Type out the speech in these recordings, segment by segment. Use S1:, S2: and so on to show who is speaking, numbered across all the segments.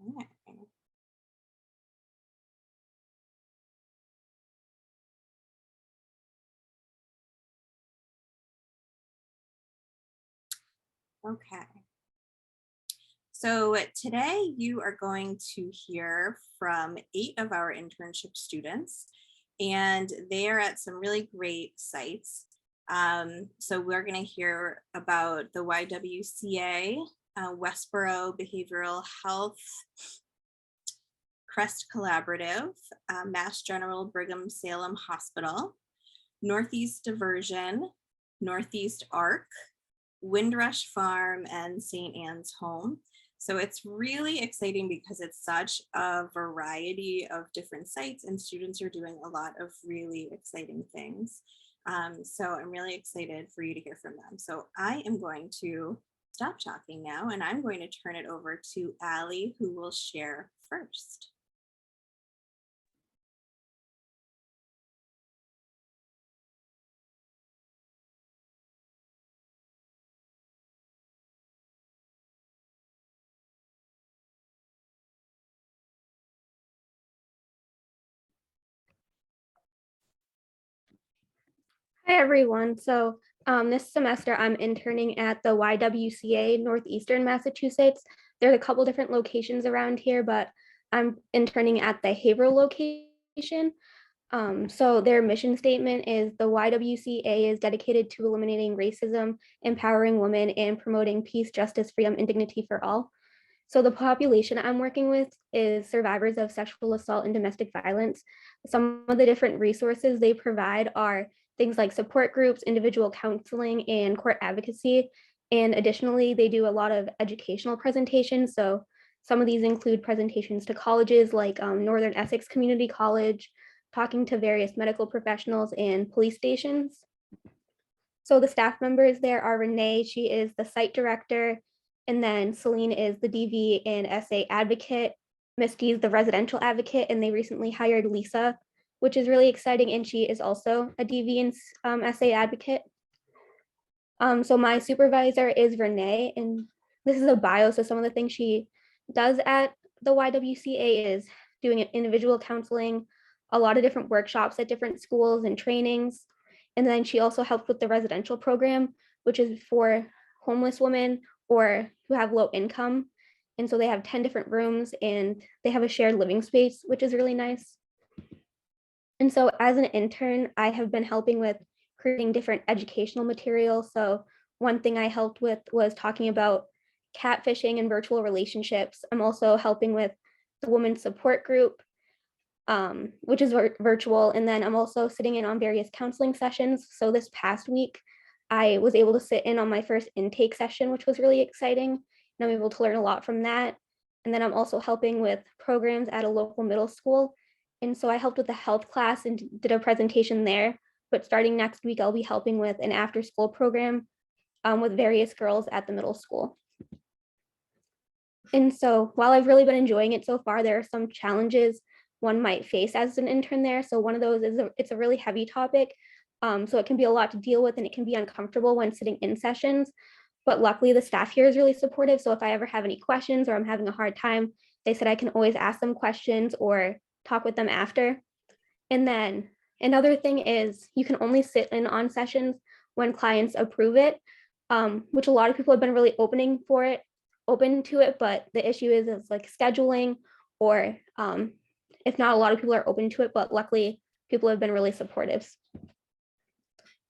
S1: Okay. Okay. So today you are going to hear from 8 of our internship students, and they are at some really great sites. So we're going to hear about the YWCA, Westboro Behavioral Health, Crest Collaborative, Mass General Brigham Salem Hospital, Northeast Diversion, Northeast Arc, Windrush Farm, and St. Anne's Home. So it's really exciting because it's such a variety of different sites and students are doing a lot of really exciting things. So I'm really excited for you to hear from them. So I am going to stop talking now and I'm going to turn it over to Allie, who will share first.
S2: Hi, everyone. This semester I'm interning at the YWCA Northeastern Massachusetts. There's a couple different locations around here, but I'm interning at the Haverhill location. So their mission statement is the YWCA is dedicated to eliminating racism, empowering women, and promoting peace, justice, freedom, and dignity for all. So the population I'm working with is survivors of sexual assault and domestic violence. Some of the different resources they provide are things like support groups, individual counseling, and court advocacy. And additionally, they do a lot of educational presentations. So some of these include presentations to colleges like Northern Essex Community College, talking to various medical professionals and police stations. So the staff members there are Renee, she is the site director, and then Celine is the DV and SA advocate. Misty is the residential advocate, and they recently hired Lisa, which is really exciting, and she is also a DV and SA advocate. So my supervisor is Renee, and this is a bio, so some of the things she does at the YWCA is doing individual counseling, a lot of different workshops at different schools and trainings. And then she also helped with the residential program, which is for homeless women or who have low income. And so they have 10 different rooms and they have a shared living space, which is really nice. And so as an intern, I have been helping with creating different educational materials. So one thing I helped with was talking about catfishing and virtual relationships. I'm also helping with the women's support group, which is virtual. And then I'm also sitting in on various counseling sessions. So this past week, I was able to sit in on my first intake session, which was really exciting. And I'm able to learn a lot from that. And then I'm also helping with programs at a local middle school. And so I helped with the health class and did a presentation there. But starting next week, I'll be helping with an after school program with various girls at the middle school. And so while I've really been enjoying it so far, there are some challenges one might face as an intern there. So one of those is it's a really heavy topic. So it can be a lot to deal with and it can be uncomfortable when sitting in sessions. But luckily the staff here is really supportive. So if I ever have any questions or I'm having a hard time, they said I can always ask them questions or talk with them after. And then another thing is you can only sit in on sessions when clients approve it, which a lot of people have been really open to it. But the issue is like scheduling or if not, a lot of people are open to it, but luckily people have been really supportive.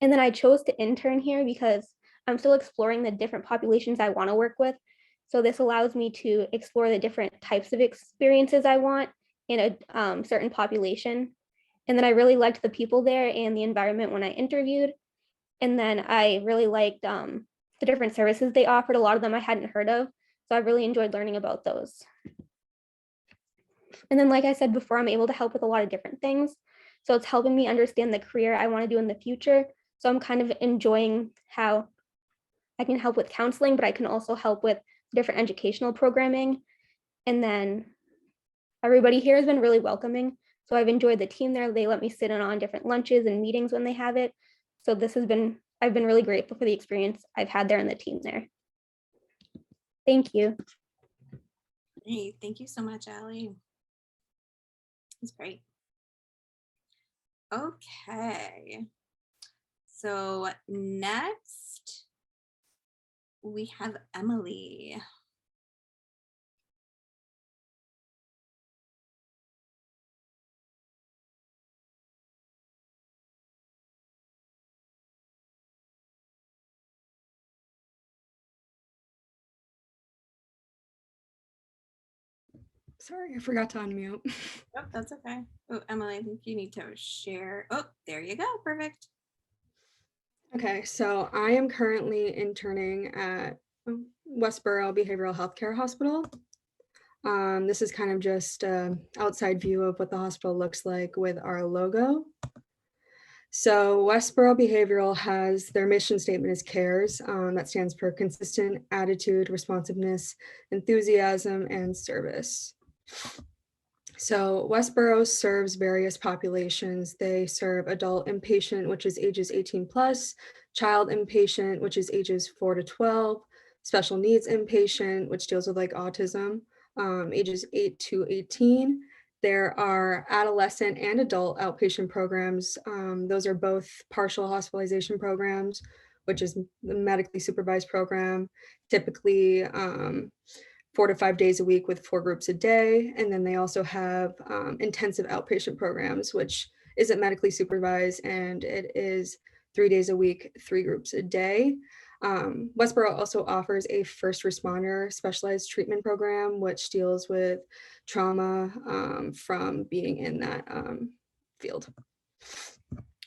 S2: And then I chose to intern here because I'm still exploring the different populations I want to work with. So this allows me to explore the different types of experiences I want in a certain population. And then I really liked the people there and the environment when I interviewed. And then I really liked the different services they offered. A lot of them I hadn't heard of. So I really enjoyed learning about those. And then, like I said before, I'm able to help with a lot of different things. So it's helping me understand the career I want to do in the future. So I'm kind of enjoying how I can help with counseling, but I can also help with different educational programming. And then everybody here has been really welcoming. So I've enjoyed the team there. They let me sit in on different lunches and meetings when they have it. So I've been really grateful for the experience I've had there and the team there. Thank you.
S1: Great. Thank you so much, Allie. That's great. Okay. So next we have Emily.
S3: Sorry, I forgot to unmute.
S1: Oh, that's okay. Oh, Emily, I think you need to share. Oh, there you go. Perfect.
S3: Okay, so I am currently interning at Westboro Behavioral Healthcare Hospital. This is kind of just an outside view of what the hospital looks like with our logo. So Westboro Behavioral has their mission statement is CARES. That stands for consistent attitude, responsiveness, enthusiasm, and service. So Westboro serves various populations. They serve adult inpatient, which is ages 18 plus, child inpatient, which is ages 4 to 12, special needs inpatient, which deals with like autism, ages 8 to 18. There are adolescent and adult outpatient programs. Those are both partial hospitalization programs, which is the medically supervised program, typically 4 to 5 days a week with 4 groups a day. And then they also have intensive outpatient programs, which isn't medically supervised, and it is 3 days a week, 3 groups a day. Westboro also offers a first responder specialized treatment program, which deals with trauma from being in that field.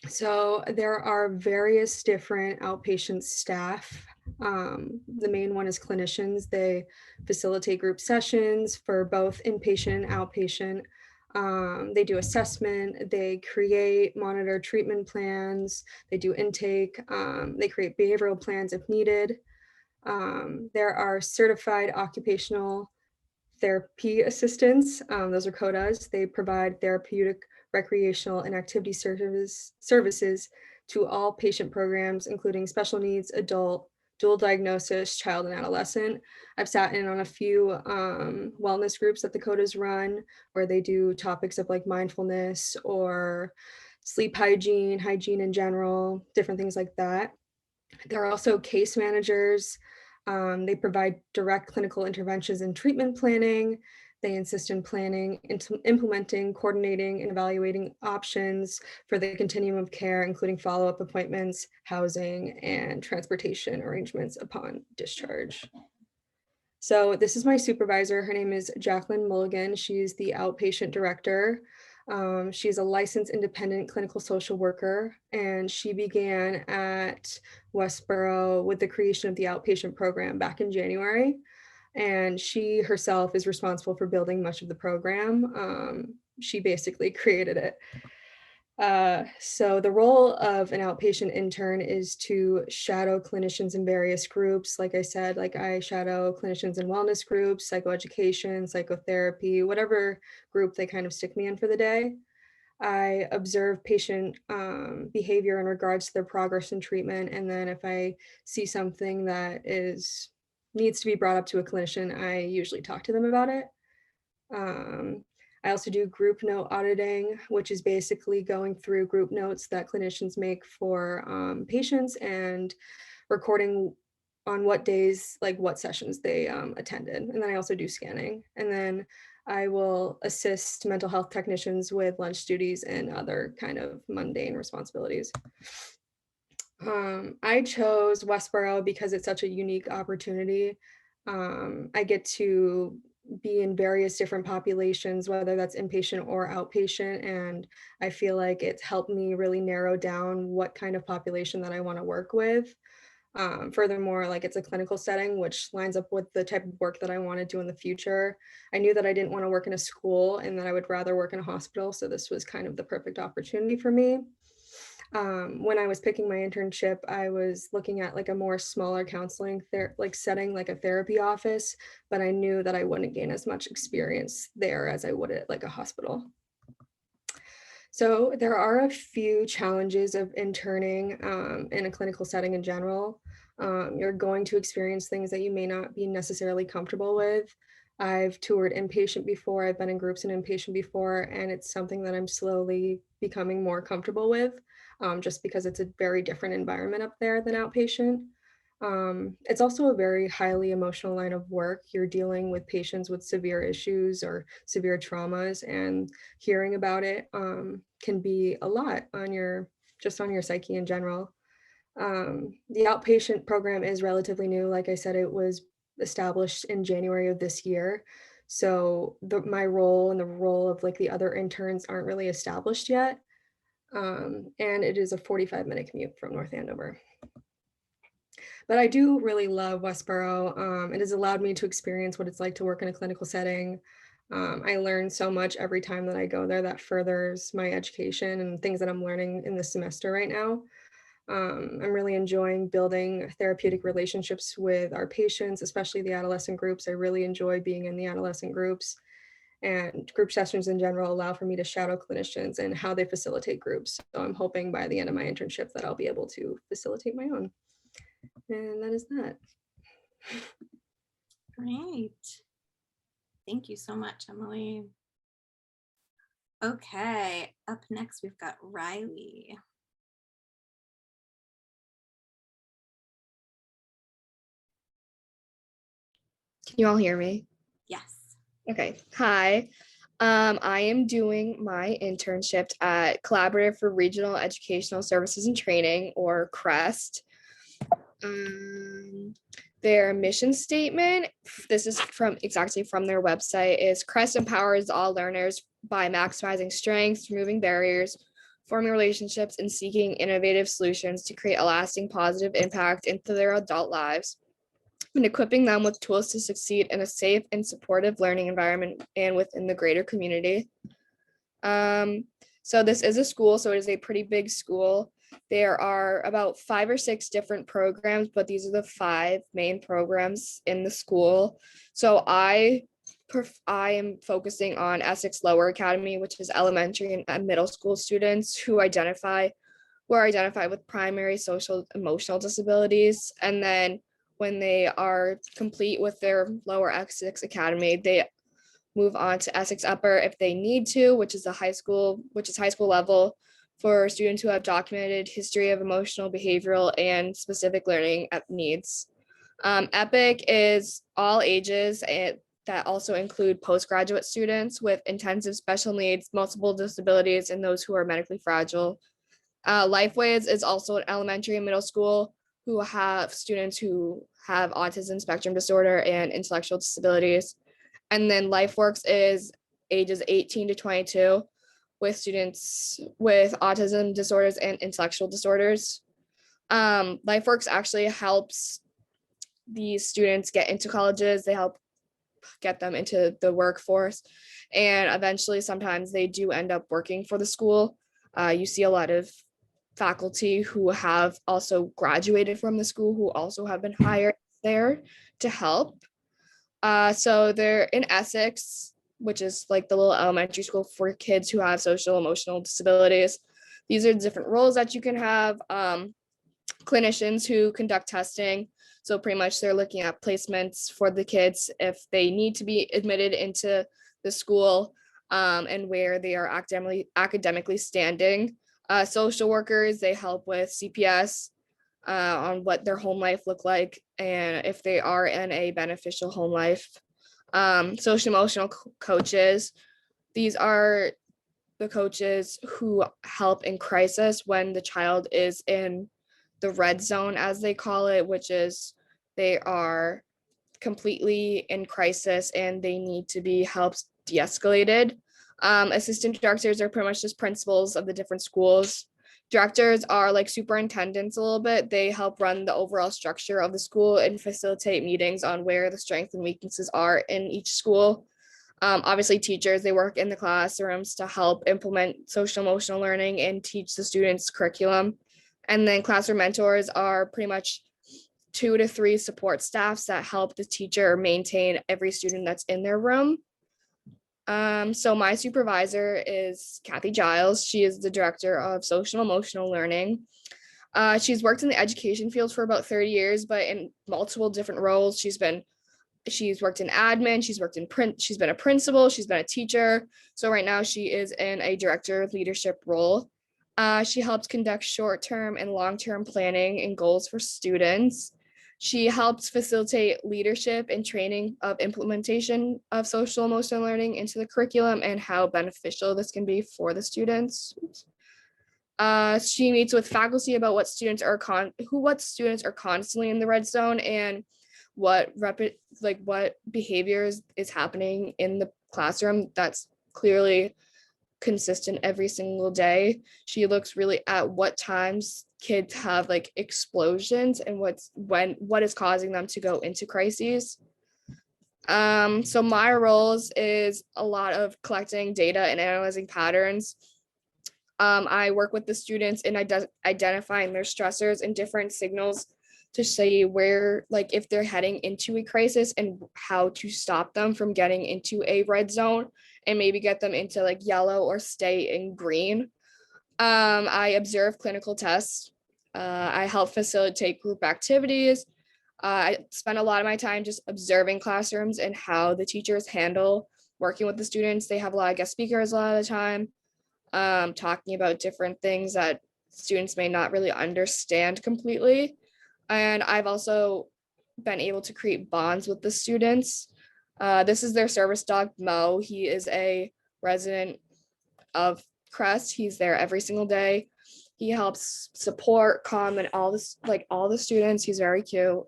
S3: So there are various different outpatient staff. The main one is clinicians. They facilitate group sessions for both inpatient and outpatient. They do assessment, they create, monitor treatment plans, they do intake, they create behavioral plans if needed. There are certified occupational therapy assistants. Those are CODAs. They provide therapeutic, recreational, and activity services to all patient programs, including special needs, adult, dual diagnosis, child, and adolescent. I've sat in on a few wellness groups that the CODAs run, where they do topics of like mindfulness or sleep hygiene in general, different things like that. There are also case managers. They provide direct clinical interventions and treatment planning. They insist in planning, implementing, coordinating, and evaluating options for the continuum of care, including follow-up appointments, housing, and transportation arrangements upon discharge. So this is my supervisor. Her name is Jacqueline Mulligan. She's the outpatient director. She's a licensed independent clinical social worker, and she began at Westboro with the creation of the outpatient program back in January. And she herself is responsible for building much of the program. She basically created it. So the role of an outpatient intern is to shadow clinicians in various groups. Like I said, like I shadow clinicians in wellness groups, psychoeducation, psychotherapy, whatever group they kind of stick me in for the day. I observe patient behavior in regards to their progress in treatment. And then if I see something that needs to be brought up to a clinician, I usually talk to them about it. I also do group note auditing, which is basically going through group notes that clinicians make for patients and recording on what days, like what sessions they attended. And then I also do scanning. And then I will assist mental health technicians with lunch duties and other kind of mundane responsibilities. I chose Westboro because it's such a unique opportunity. I get to be in various different populations, whether that's inpatient or outpatient. And I feel like it's helped me really narrow down what kind of population that I want to work with. Furthermore, like it's a clinical setting, which lines up with the type of work that I want to do in the future. I knew that I didn't want to work in a school and that I would rather work in a hospital. So this was kind of the perfect opportunity for me. When I was picking my internship, I was looking at like a more smaller counseling setting, like a therapy office, but I knew that I wouldn't gain as much experience there as I would at like a hospital. So there are a few challenges of interning in a clinical setting in general. You're going to experience things that you may not be necessarily comfortable with. I've toured inpatient before, I've been in groups in inpatient before, and it's something that I'm slowly becoming more comfortable with, just because it's a very different environment up there than outpatient. It's also a very highly emotional line of work. You're dealing with patients with severe issues or severe traumas, and hearing about it can be a lot on your just on your psyche in general. The outpatient program is relatively new. Like I said, it was established in January of this year. So my role and the role of like the other interns aren't really established yet. And it is a 45-minute commute from North Andover. But I do really love Westboro. It has allowed me to experience what it's like to work in a clinical setting. I learn so much every time that I go there that furthers my education and things that I'm learning in this semester right now. I'm really enjoying building therapeutic relationships with our patients, especially the adolescent groups. I really enjoy being in the adolescent groups, and group sessions in general allow for me to shadow clinicians and how they facilitate groups. So I'm hoping by the end of my internship that I'll be able to facilitate my own. And that is that.
S1: Great. Thank you so much, Emily. Okay, up next we've got Riley.
S4: Can you all hear me?
S1: Yes.
S4: Okay. Hi. I am doing my internship at Collaborative for Regional Educational Services and Training, or CREST. Their mission statement, this is exactly from their website, is CREST empowers all learners by maximizing strengths, removing barriers, forming relationships, and seeking innovative solutions to create a lasting positive impact into their adult lives, and equipping them with tools to succeed in a safe and supportive learning environment and within the greater community. So this is a school, so it is a pretty big school. There are about 5 or 6 different programs, but these are the 5 main programs in the school. So I am focusing on Essex Lower Academy, which is elementary and middle school students who are identified with primary social emotional disabilities. And then when they are complete with their lower Essex Academy, they move on to Essex Upper if they need to, which is high school level for students who have documented history of emotional, behavioral, and specific learning needs. EPIC is all ages, and that also include postgraduate students with intensive special needs, multiple disabilities, and those who are medically fragile. Lifeways is also an elementary and middle school who have students who have autism spectrum disorder and intellectual disabilities. And then LifeWorks is ages 18 to 22 with students with autism disorders and intellectual disorders. LifeWorks actually helps these students get into colleges. They help get them into the workforce. And eventually, sometimes they do end up working for the school. You see a lot of faculty who have also graduated from the school who also have been hired there to help. So they're in Essex, which is like the little elementary school for kids who have social emotional disabilities. These are different roles that you can have. Clinicians who conduct testing. So pretty much they're looking at placements for the kids if they need to be admitted into the school, and where they are academically standing. Social workers, they help with CPS, on what their home life look like and if they are in a beneficial home life. Social emotional coaches, these are the coaches who help in crisis when the child is in the red zone, as they call it, which is they are completely in crisis and they need to be helped de-escalated. Assistant directors are pretty much just principals of the different schools. Directors are like superintendents a little bit. They help run the overall structure of the school and facilitate meetings on where the strengths and weaknesses are in each school. Obviously, teachers, they work in the classrooms to help implement social emotional learning and teach the students curriculum. And then classroom mentors are pretty much 2 to 3 support staffs that help the teacher maintain every student that's in their room. So my supervisor is Kathy Giles. She is the director of social emotional learning. She's worked in the education field for about 30 years, but in multiple different roles. She's been She's worked in admin, she's worked in print, she's been a principal, she's been a teacher. So right now she is in a director of leadership role. She helps conduct short-term and long-term planning and goals for students. She helps facilitate leadership and training of implementation of social emotional learning into the curriculum and how beneficial this can be for the students. She meets with faculty about what students are constantly in the red zone and what behaviors is happening in the classroom that's clearly consistent every single day. She looks really at what times kids have like explosions and what is causing them to go into crises. So my roles is a lot of collecting data and analyzing patterns. I work with the students in identifying their stressors and different signals to see where, like, if they're heading into a crisis and how to stop them from getting into a red zone and maybe get them into like yellow or stay in green. I observe clinical tests. I help facilitate group activities. I spend a lot of my time just observing classrooms and how the teachers handle working with the students. They have a lot of guest speakers a lot of the time, talking about different things that students may not really understand completely. And I've also been able to create bonds with the students. This is their service dog, Mo. He is a resident of Crest. He's there every single day. He helps support, calm, and all the students. He's very cute.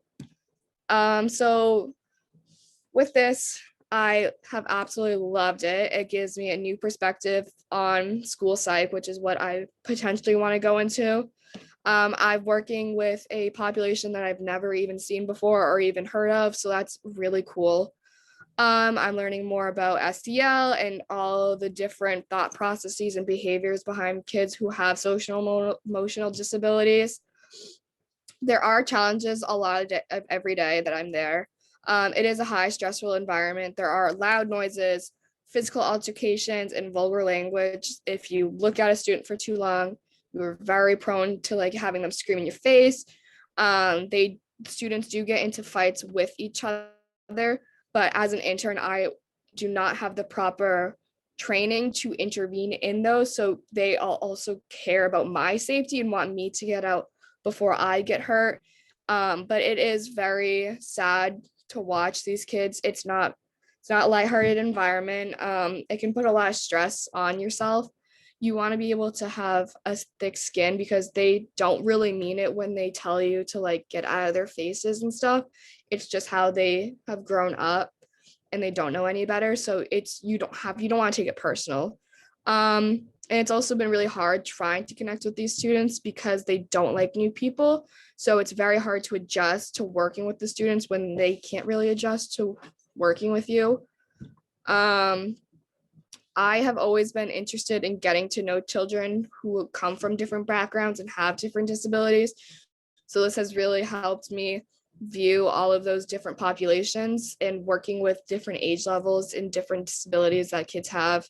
S4: So with this, I have absolutely loved it. It gives me a new perspective on school psych, which is what I potentially want to go into. I'm working with a population that I've never even seen before or even heard of, so that's really cool. I'm learning more about SDL and all the different thought processes and behaviors behind kids who have social emotional disabilities. There are challenges a lot of every day that I'm there. It is a high stressful environment. There are loud noises, physical altercations, and vulgar language. If you look at a student for too long, you're very prone to like having them scream in your face. Students do get into fights with each other, but as an intern, I do not have the proper training to intervene in those. So they all also care about my safety and want me to get out before I get hurt. But it is very sad to watch these kids. It's not a lighthearted environment. It can put a lot of stress on yourself. You want to be able to have a thick skin because they don't really mean it when they tell you to like get out of their faces and stuff. It's just how they have grown up and they don't know any better. So you don't want to take it personal. And it's also been really hard trying to connect with these students because they don't like new people. So it's very hard to adjust to working with the students when they can't really adjust to working with you. I have always been interested in getting to know children who come from different backgrounds and have different disabilities. So this has really helped me view all of those different populations and working with different age levels and different disabilities that kids have.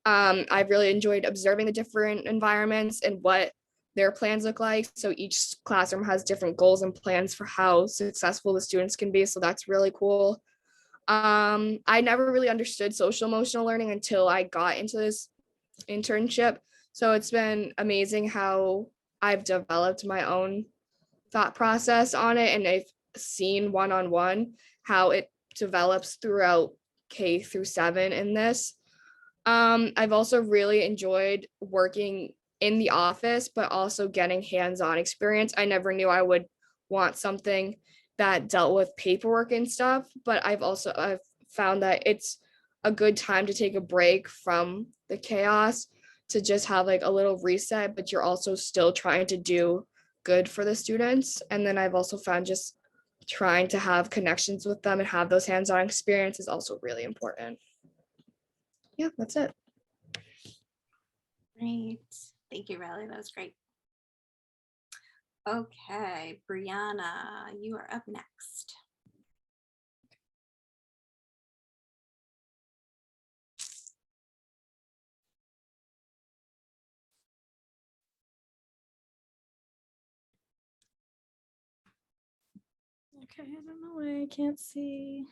S4: I've really enjoyed observing the different environments and what their plans look like. So each classroom has different goals and plans for how successful the students can be. So that's really cool. I never really understood social emotional learning until I got into this internship. So it's been amazing how I've developed my own thought process on it, and I've seen one-on-one how it develops throughout K-7 in this. I've also really enjoyed working in the office, but also getting hands-on experience. I never knew I would want something that dealt with paperwork and stuff, but I've found that it's a good time to take a break from the chaos to just have like a little reset, but you're also still trying to do good for the students. And then I've also found just trying to have connections with them and have those hands-on experience is also really important. Yeah, that's it.
S1: Great. Thank you, Riley. That was great. Okay, Brianna, you are up next.
S5: Okay, I don't know why I can't see.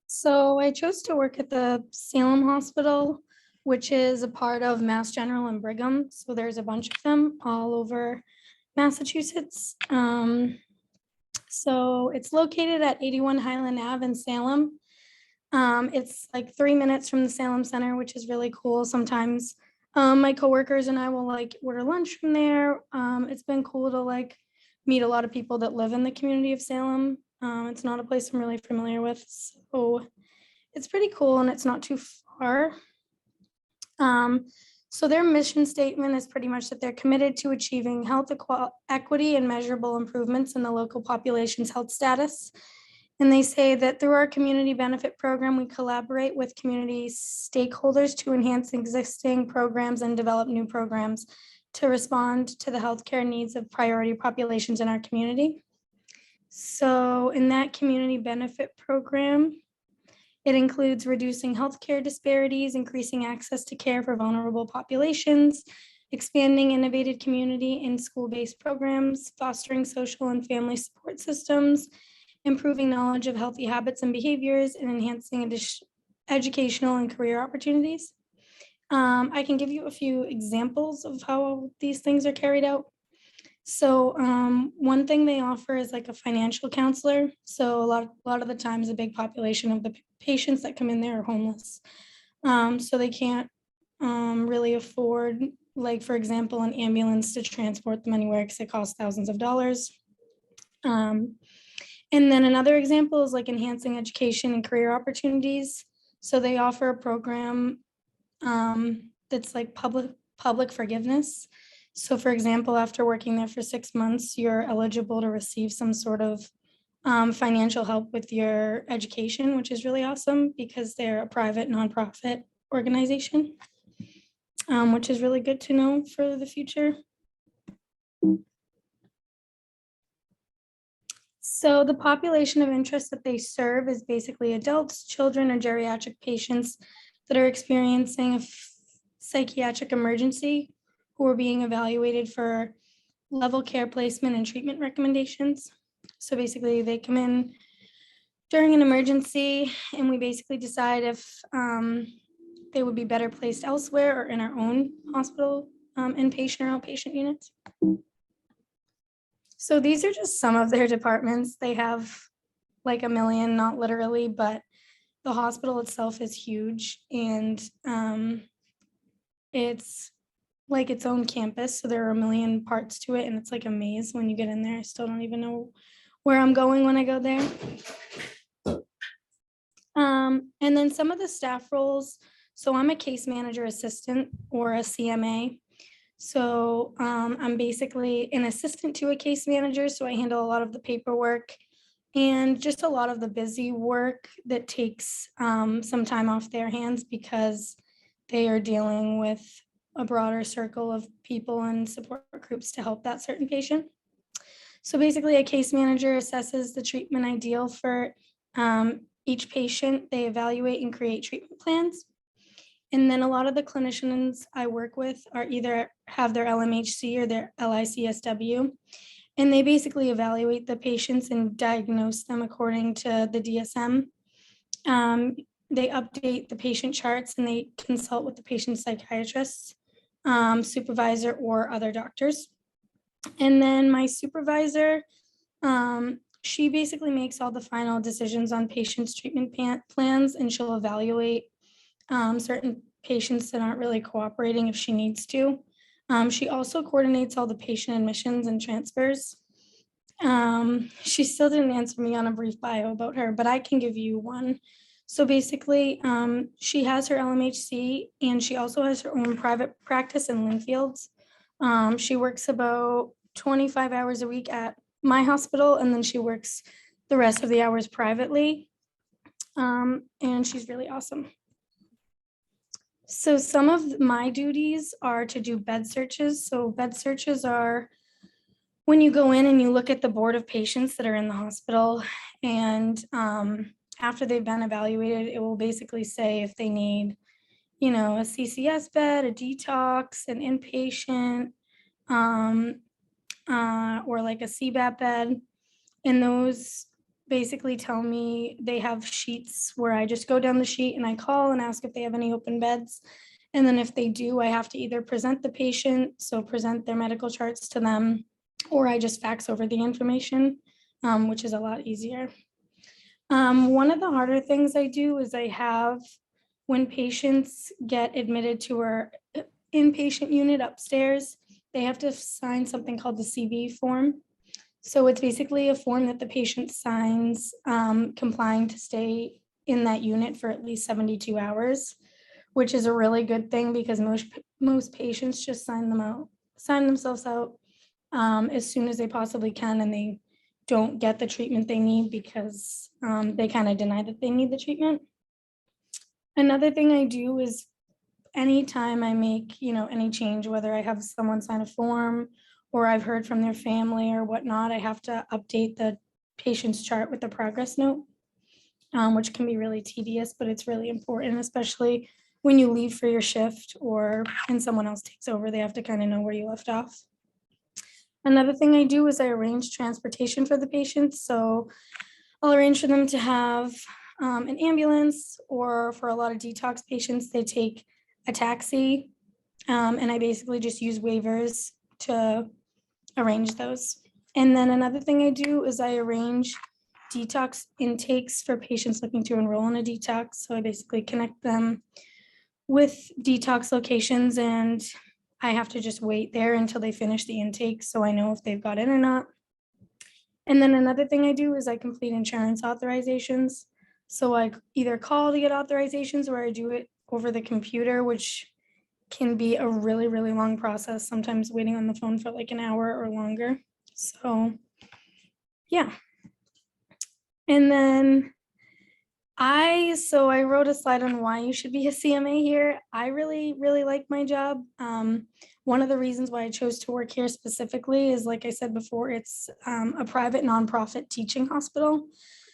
S5: So I chose to work at the Salem Hospital, which is a part of Mass General and Brigham. So there's a bunch of them all over Massachusetts. So it's located at 81 Highland Ave in Salem. It's like 3 minutes from the Salem Center, which is really cool. Sometimes my coworkers and I will like order lunch from there. It's been cool to like meet a lot of people that live in the community of Salem. It's not a place I'm really familiar with, so it's pretty cool and it's not too far. So their mission statement is pretty much that they're committed to achieving health equity and measurable improvements in the local population's health status. And they say that through our community benefit program, we collaborate with community stakeholders to enhance existing programs and develop new programs to respond to the healthcare needs of priority populations in our community. So in that community benefit program, it includes reducing healthcare disparities, increasing access to care for vulnerable populations, expanding innovative community and school-based programs, fostering social and family support systems, improving knowledge of healthy habits and behaviors, and enhancing educational and career opportunities. I can give you a few examples of how these things are carried out. So one thing they offer is like a financial counselor. So a lot of the times a big population of the patients that come in there are homeless. So they can't really afford, like, for example, an ambulance to transport them anywhere because it costs thousands of dollars. And then another example is like enhancing education and career opportunities. So they offer a program that's like public forgiveness. So for example, after working there for 6 months, you're eligible to receive some sort of financial help with your education, which is really awesome because they're a private nonprofit organization, which is really good to know for the future. So the population of interest that they serve is basically adults, children, or geriatric patients that are experiencing a psychiatric emergency who are being evaluated for level care placement and treatment recommendations. So basically they come in during an emergency and we basically decide if they would be better placed elsewhere or in our own hospital inpatient or outpatient units. So these are just some of their departments. They have like a million, not literally, but the hospital itself is huge and it's like its own campus. So there are a million parts to it and it's like a maze when you get in there. I still don't even know where I'm going when I go there. And then some of the staff roles. So I'm a case manager assistant or a CMA. So I'm basically an assistant to a case manager. So I handle a lot of the paperwork and just a lot of the busy work that takes some time off their hands because they are dealing with a broader circle of people and support groups to help that certain patient. So basically a case manager assesses the treatment ideal for each patient. They evaluate and create treatment plans. And then a lot of the clinicians I work with are either have their LMHC or their LICSW. And they basically evaluate the patients and diagnose them according to the DSM. They update the patient charts and they consult with the patient psychiatrists, supervisor, or other doctors. And then my supervisor, she basically makes all the final decisions on patients' treatment plans, and she'll evaluate certain patients that aren't really cooperating if she needs to. She also coordinates all the patient admissions and transfers. She still didn't answer me on a brief bio about her, but I can give you one. So basically, she has her LMHC and she also has her own private practice in Linfields. She works about 25 hours a week at my hospital, and then she works the rest of the hours privately. And she's really awesome. So some of my duties are to do bed searches. So bed searches are when you go in and you look at the board of patients that are in the hospital, and after they've been evaluated, it will basically say if they need, a CCS bed, a detox, an inpatient, or like a CBAP bed. And those basically tell me they have sheets where I just go down the sheet and I call and ask if they have any open beds. And then if they do, I have to either present the patient, so present their medical charts to them, or I just fax over the information, which is a lot easier. One of the harder things I do is I have, when patients get admitted to our inpatient unit upstairs, they have to sign something called the CV form. So it's basically a form that the patient signs, complying to stay in that unit for at least 72 hours, which is a really good thing because most patients just sign themselves out as soon as they possibly can, and they don't get the treatment they need because they kind of deny that they need the treatment. Another thing I do is anytime I make, any change, whether I have someone sign a form or I've heard from their family or whatnot, I have to update the patient's chart with the progress note, which can be really tedious, but it's really important, especially when you leave for your shift and someone else takes over, they have to kind of know where you left off. Another thing I do is I arrange transportation for the patients. So I'll arrange for them to have an ambulance, or for a lot of detox patients, they take a taxi. And I basically just use waivers to arrange those. And then another thing I do is I arrange detox intakes for patients looking to enroll in a detox. So I basically connect them with detox locations, and I have to just wait there until they finish the intake so I know if they've got in or not. And then another thing I do is I complete insurance authorizations. So I either call to get authorizations or I do it over the computer, which can be a really, really long process, sometimes waiting on the phone for like an hour or longer. So, yeah. And then I wrote a slide on why you should be a CMA here. I really, really like my job. One of the reasons why I chose to work here specifically is, like I said before, it's a private nonprofit teaching hospital.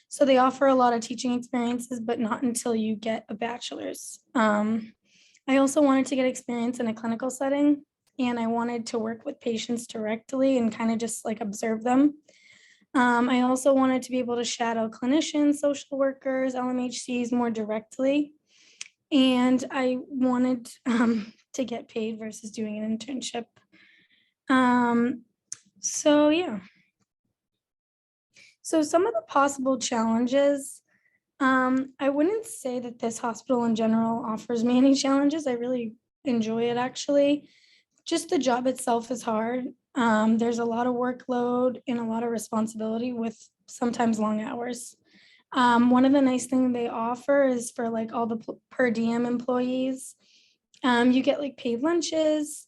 S5: So they offer a lot of teaching experiences, but not until you get a bachelor's. I also wanted to get experience in a clinical setting, and I wanted to work with patients directly and kind of just like observe them. I also wanted to be able to shadow clinicians, social workers, LMHCs more directly. And I wanted to get paid versus doing an internship. So yeah. So some of the possible challenges, I wouldn't say that this hospital in general offers me any challenges. I really enjoy it, actually. Just the job itself is hard. There's a lot of workload and a lot of responsibility with sometimes long hours. One of the nice things they offer is for like all the per diem employees, you get like paid lunches,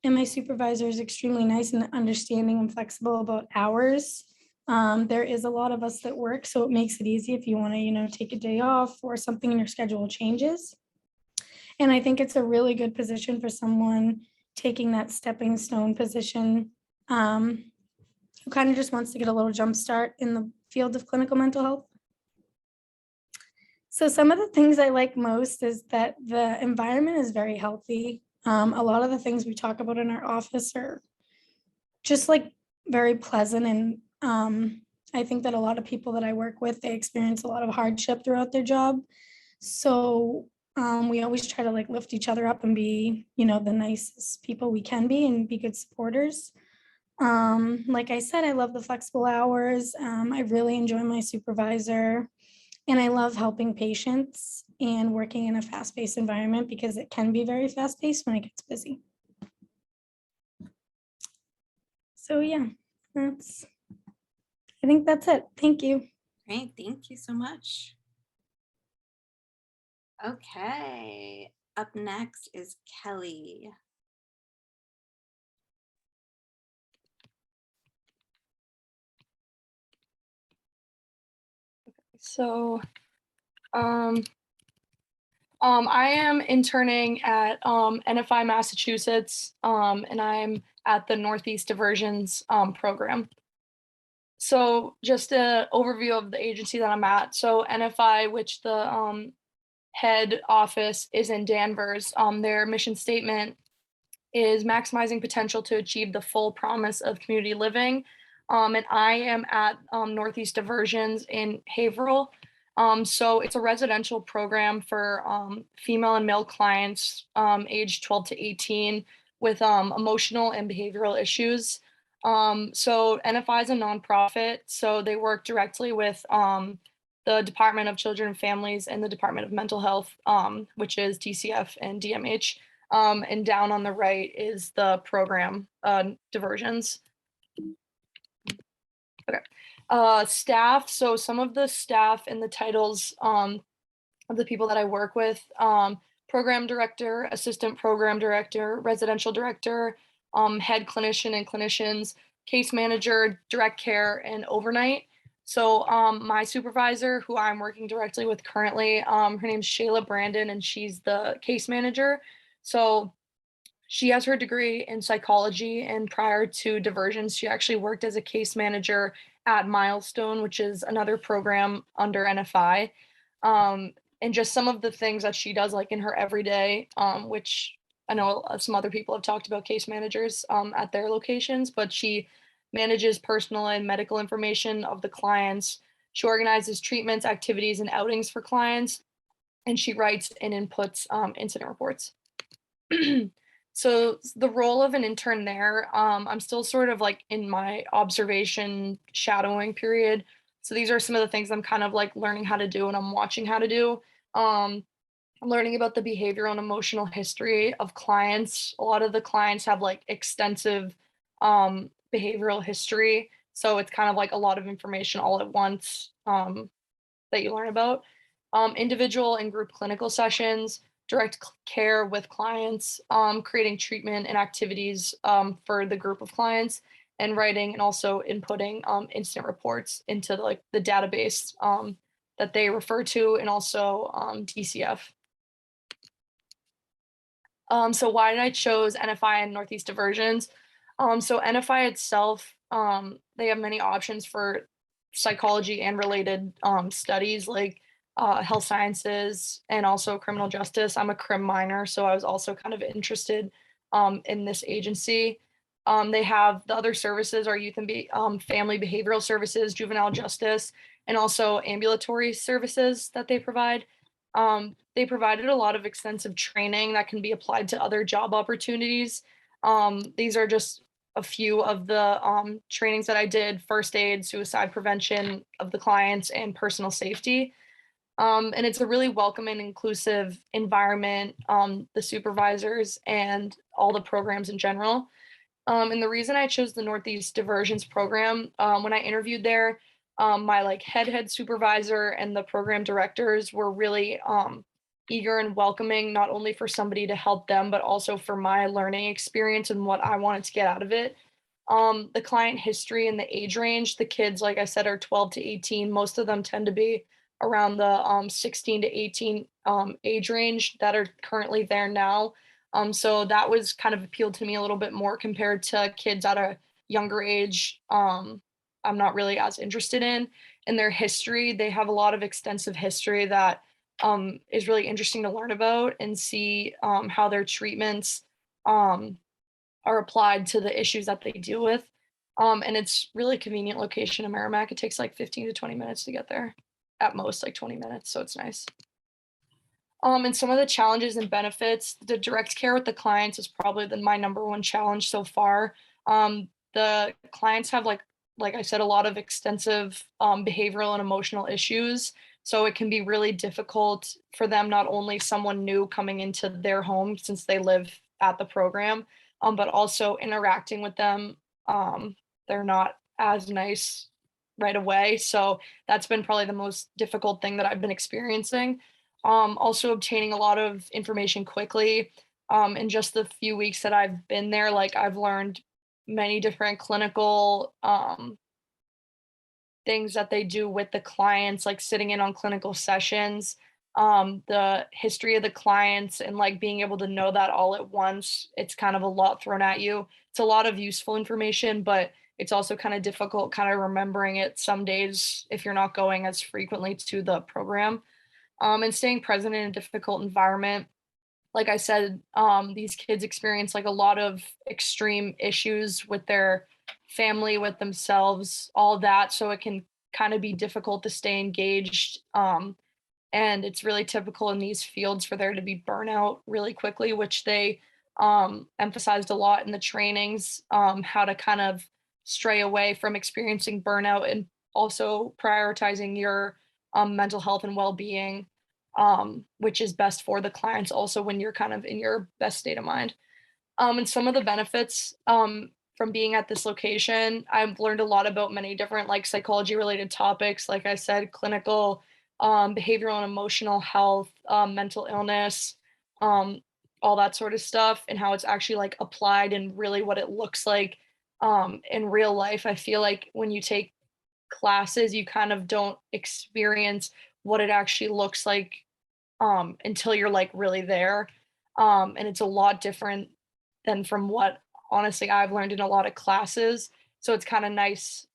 S5: and my supervisor is extremely nice and understanding and flexible about hours. There is a lot of us that work, so it makes it easy if you want to, take a day off or something in your schedule changes. And I think it's a really good position for someone taking that stepping stone position, who kind of just wants to get a little jump start in the field of clinical mental health. So some of the things I like most is that the environment is very healthy. A lot of the things we talk about in our office are just like very pleasant, and I think that a lot of people that I work with, they experience a lot of hardship throughout their job. So we always try to like lift each other up and be, the nicest people we can be and be good supporters. Like I said, I love the flexible hours. I really enjoy my supervisor, and I love helping patients and working in a fast-paced environment because it can be very fast-paced when it gets busy. So yeah, I think that's it. Thank you.
S1: Great, thank you so much. Okay, up next is Kelly.
S3: So, I am interning at NFI Massachusetts, and I'm at the Northeast Diversions program. So just an overview of the agency that I'm at. So NFI, which the head office is in Danvers, their mission statement is maximizing potential to achieve the full promise of community living
S6: And I am at Northeast Diversions in Haverhill. So it's a residential program for female and male clients aged 12 to 18 with emotional and behavioral issues. So NFI is a nonprofit, so they work directly with the Department of Children and Families and the Department of Mental Health, which is DCF and DMH. And down on the right is the program diversions. Okay. Staff. So some of the staff and the titles of the people that I work with, program director, assistant program director, residential director, head clinician and clinicians, case manager, direct care, and overnight. So my supervisor, who I'm working directly with currently, her name's Shayla Brandon, and she's the case manager. So she has her degree in psychology, and prior to diversions, she actually worked as a case manager at Milestone, which is another program under NFI. And just some of the things that she does, like in her everyday, which I know some other people have talked about case managers at their locations, but she manages personal and medical information of the clients. She organizes treatments, activities, and outings for clients, and she writes and inputs incident reports. So the role of an intern there, I'm still sort of like in my observation shadowing period. So these are some of the things I'm kind of like learning how to do and I'm watching how to do. I'm learning about the behavioral and emotional history of clients. A lot of the clients have like extensive behavioral history. So it's kind of like a lot of information all at once that you learn about. Individual and group clinical sessions, direct care with clients, creating treatment and activities for the group of clients, and writing and also inputting incident reports into the database that they refer to, and also DCF. So why did I chose NFI and Northeast Diversions? So NFI itself, they have many options for psychology and related studies like health sciences and also criminal justice. I'm a crim minor, so I was also kind of interested in this agency. They have the other services are youth and family behavioral services, juvenile justice, and also ambulatory services that they provide. They provided a lot of extensive training that can be applied to other job opportunities. These are just a few of the trainings that I did: first aid, suicide prevention of the clients, and personal safety. And it's a really welcoming, inclusive environment, the supervisors and all the programs in general. And the reason I chose the Northeast Diversions program, when I interviewed there, my head supervisor and the program directors were really eager and welcoming, not only for somebody to help them, but also for my learning experience and what I wanted to get out of it. The client history and the age range, the kids, like I said, are 12 to 18. Most of them tend to be around the 16 to 18 age range that are currently there now. So that was kind of appealed to me a little bit more compared to kids at a younger age. I'm not really as interested in their history. They have a lot of extensive history that is really interesting to learn about and see how their treatments are applied to the issues that they deal with. And it's really convenient location in Merrimack. It takes like 15 to 20 minutes to get there, at most like 20 minutes. So it's nice. And some of the challenges and benefits, the direct care with the clients is probably my number one challenge so far. The clients have like I said, a lot of extensive behavioral and emotional issues. So it can be really difficult for them, not only someone new coming into their home since they live at the program, but also interacting with them. They're not as nice right away. So that's been probably the most difficult thing that I've been experiencing. Also obtaining a lot of information quickly. In just the few weeks that I've been there, I've learned many different clinical things that they do with the clients, like sitting in on clinical sessions, the history of the clients, and being able to know that all at once. It's kind of a lot thrown at you. It's a lot of useful information, but it's also kind of difficult kind of remembering it some days if you're not going as frequently to the program. And staying present in a difficult environment. Like I said, these kids experience a lot of extreme issues with their family, with themselves, all that. So it can kind of be difficult to stay engaged. And it's really typical in these fields for there to be burnout really quickly, which they emphasized a lot in the trainings, how to kind of stray away from experiencing burnout and also prioritizing your mental health and well-being, which is best for the clients also when you're kind of in your best state of mind. And some of the benefits from being at this location, I've learned a lot about many different like psychology related topics. Like I said, clinical, behavioral and emotional health, mental illness, um, all that sort of stuff, and how it's actually like applied and really what it looks like in real life. I feel like when you take classes, you kind of don't experience what it actually looks like until you're like really there. And it's a lot different than from what honestly I've learned in a lot of classes. So it's kind of nice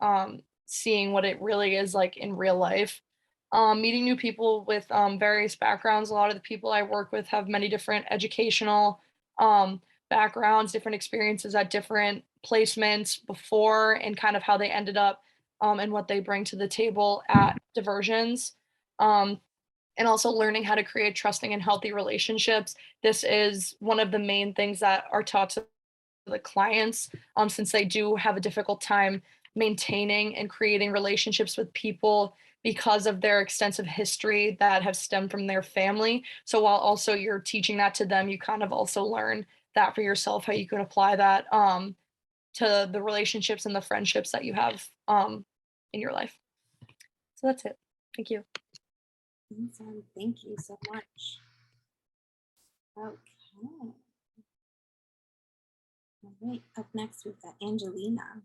S6: seeing what it really is like in real life. Meeting new people with various backgrounds. A lot of the people I work with have many different educational backgrounds, different experiences at different placements before, and kind of how they ended up and what they bring to the table at diversions. Um, and also learning how to create trusting and healthy relationships. This is one of the main things that are taught to the clients, since they do have a difficult time maintaining and creating relationships with people because of their extensive history that have stemmed from their family. So while also you're teaching that to them, you kind of also learn that for yourself, how you can apply that to the relationships and the friendships that you have in your life. So that's it. Thank you.
S1: Awesome. Thank you so much. Okay. All right. Up next, we've got Angelina.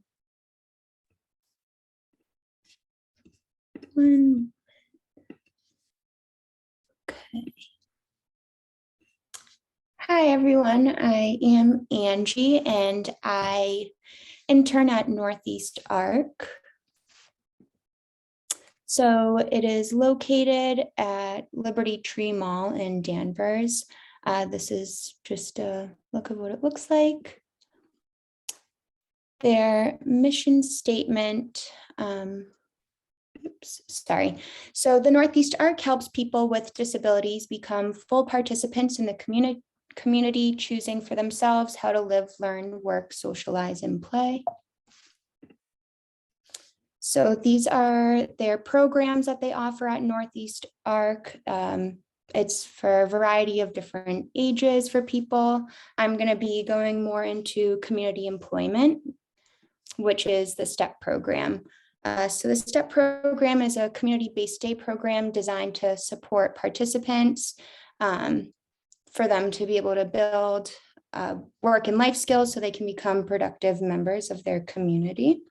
S7: Okay. Hi, everyone. I am Angie, and I intern at Northeast ARC. So it is located at Liberty Tree Mall in Danvers. This is just a look of what it looks like. Their mission statement, sorry. So the Northeast ARC helps people with disabilities become full participants in the community, choosing for themselves how to live, learn, work, socialize, and play. So these are their programs that they offer at Northeast ARC. It's for a variety of different ages for people. I'm going to be going more into community employment, which is the STEP program. So the STEP program is a community-based day program designed to support participants for them to be able to build work and life skills so they can become productive members of their community.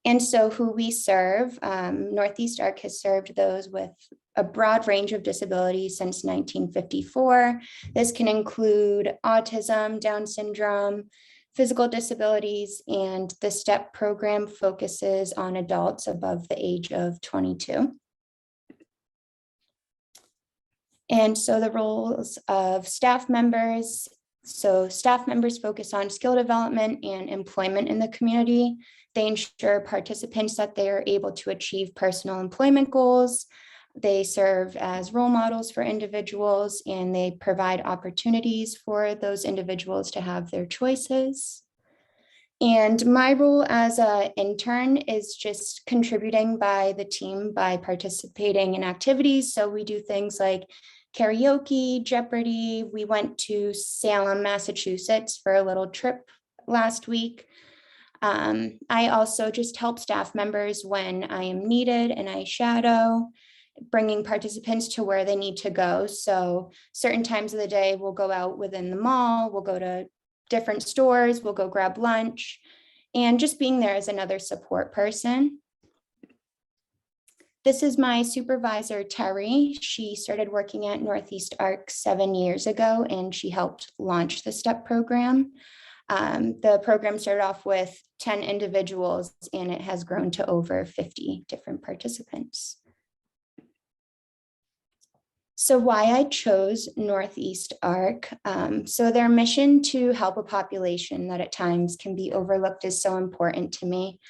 S7: And so who we serve, Northeast ARC has served those with a broad range of disabilities since 1954. This can include autism, Down syndrome, physical disabilities, and the STEP program focuses on adults above the age of 22. And so the roles of staff members, so staff members focus on skill development and employment in the community. They ensure participants that they are able to achieve personal employment goals. They serve as role models for individuals, and they provide opportunities for those individuals to have their choices. And my role as an intern is just contributing by the team by participating in activities. So we do things like karaoke, Jeopardy. We went to Salem, Massachusetts for a little trip last week. I also just help staff members when I am needed, and I shadow, bringing participants to where they need to go. So certain times of the day, we'll go out within the mall, we'll go to different stores, we'll go grab lunch, and just being there as another support person. This is my supervisor, Terry. She started working at Northeast ARC 7 years ago, and she helped launch the STEP program. The program started off with 10 individuals, and it has grown to over 50 different participants. So why I chose Northeast ARC. So their mission to help a population that at times can be overlooked is so important to me.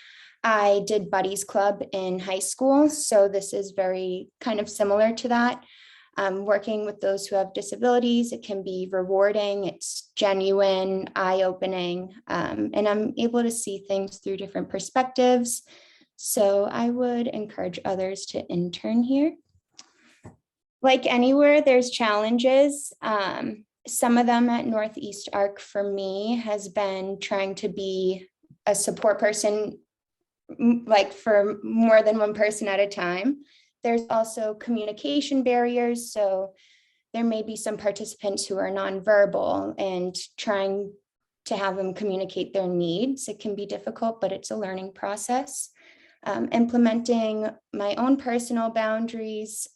S7: I did Buddies Club in high school, so this is very kind of similar to that. Working with those who have disabilities, it can be rewarding, it's genuine, eye-opening, and I'm able to see things through different perspectives. So I would encourage others to intern here. Like anywhere, there's challenges. Some of them at Northeast ARC for me has been trying to be a support person, like for more than one person at a time. There's also communication barriers. So there may be some participants who are nonverbal, and trying to have them communicate their needs. It can be difficult, but it's a learning process. Implementing my own personal boundaries,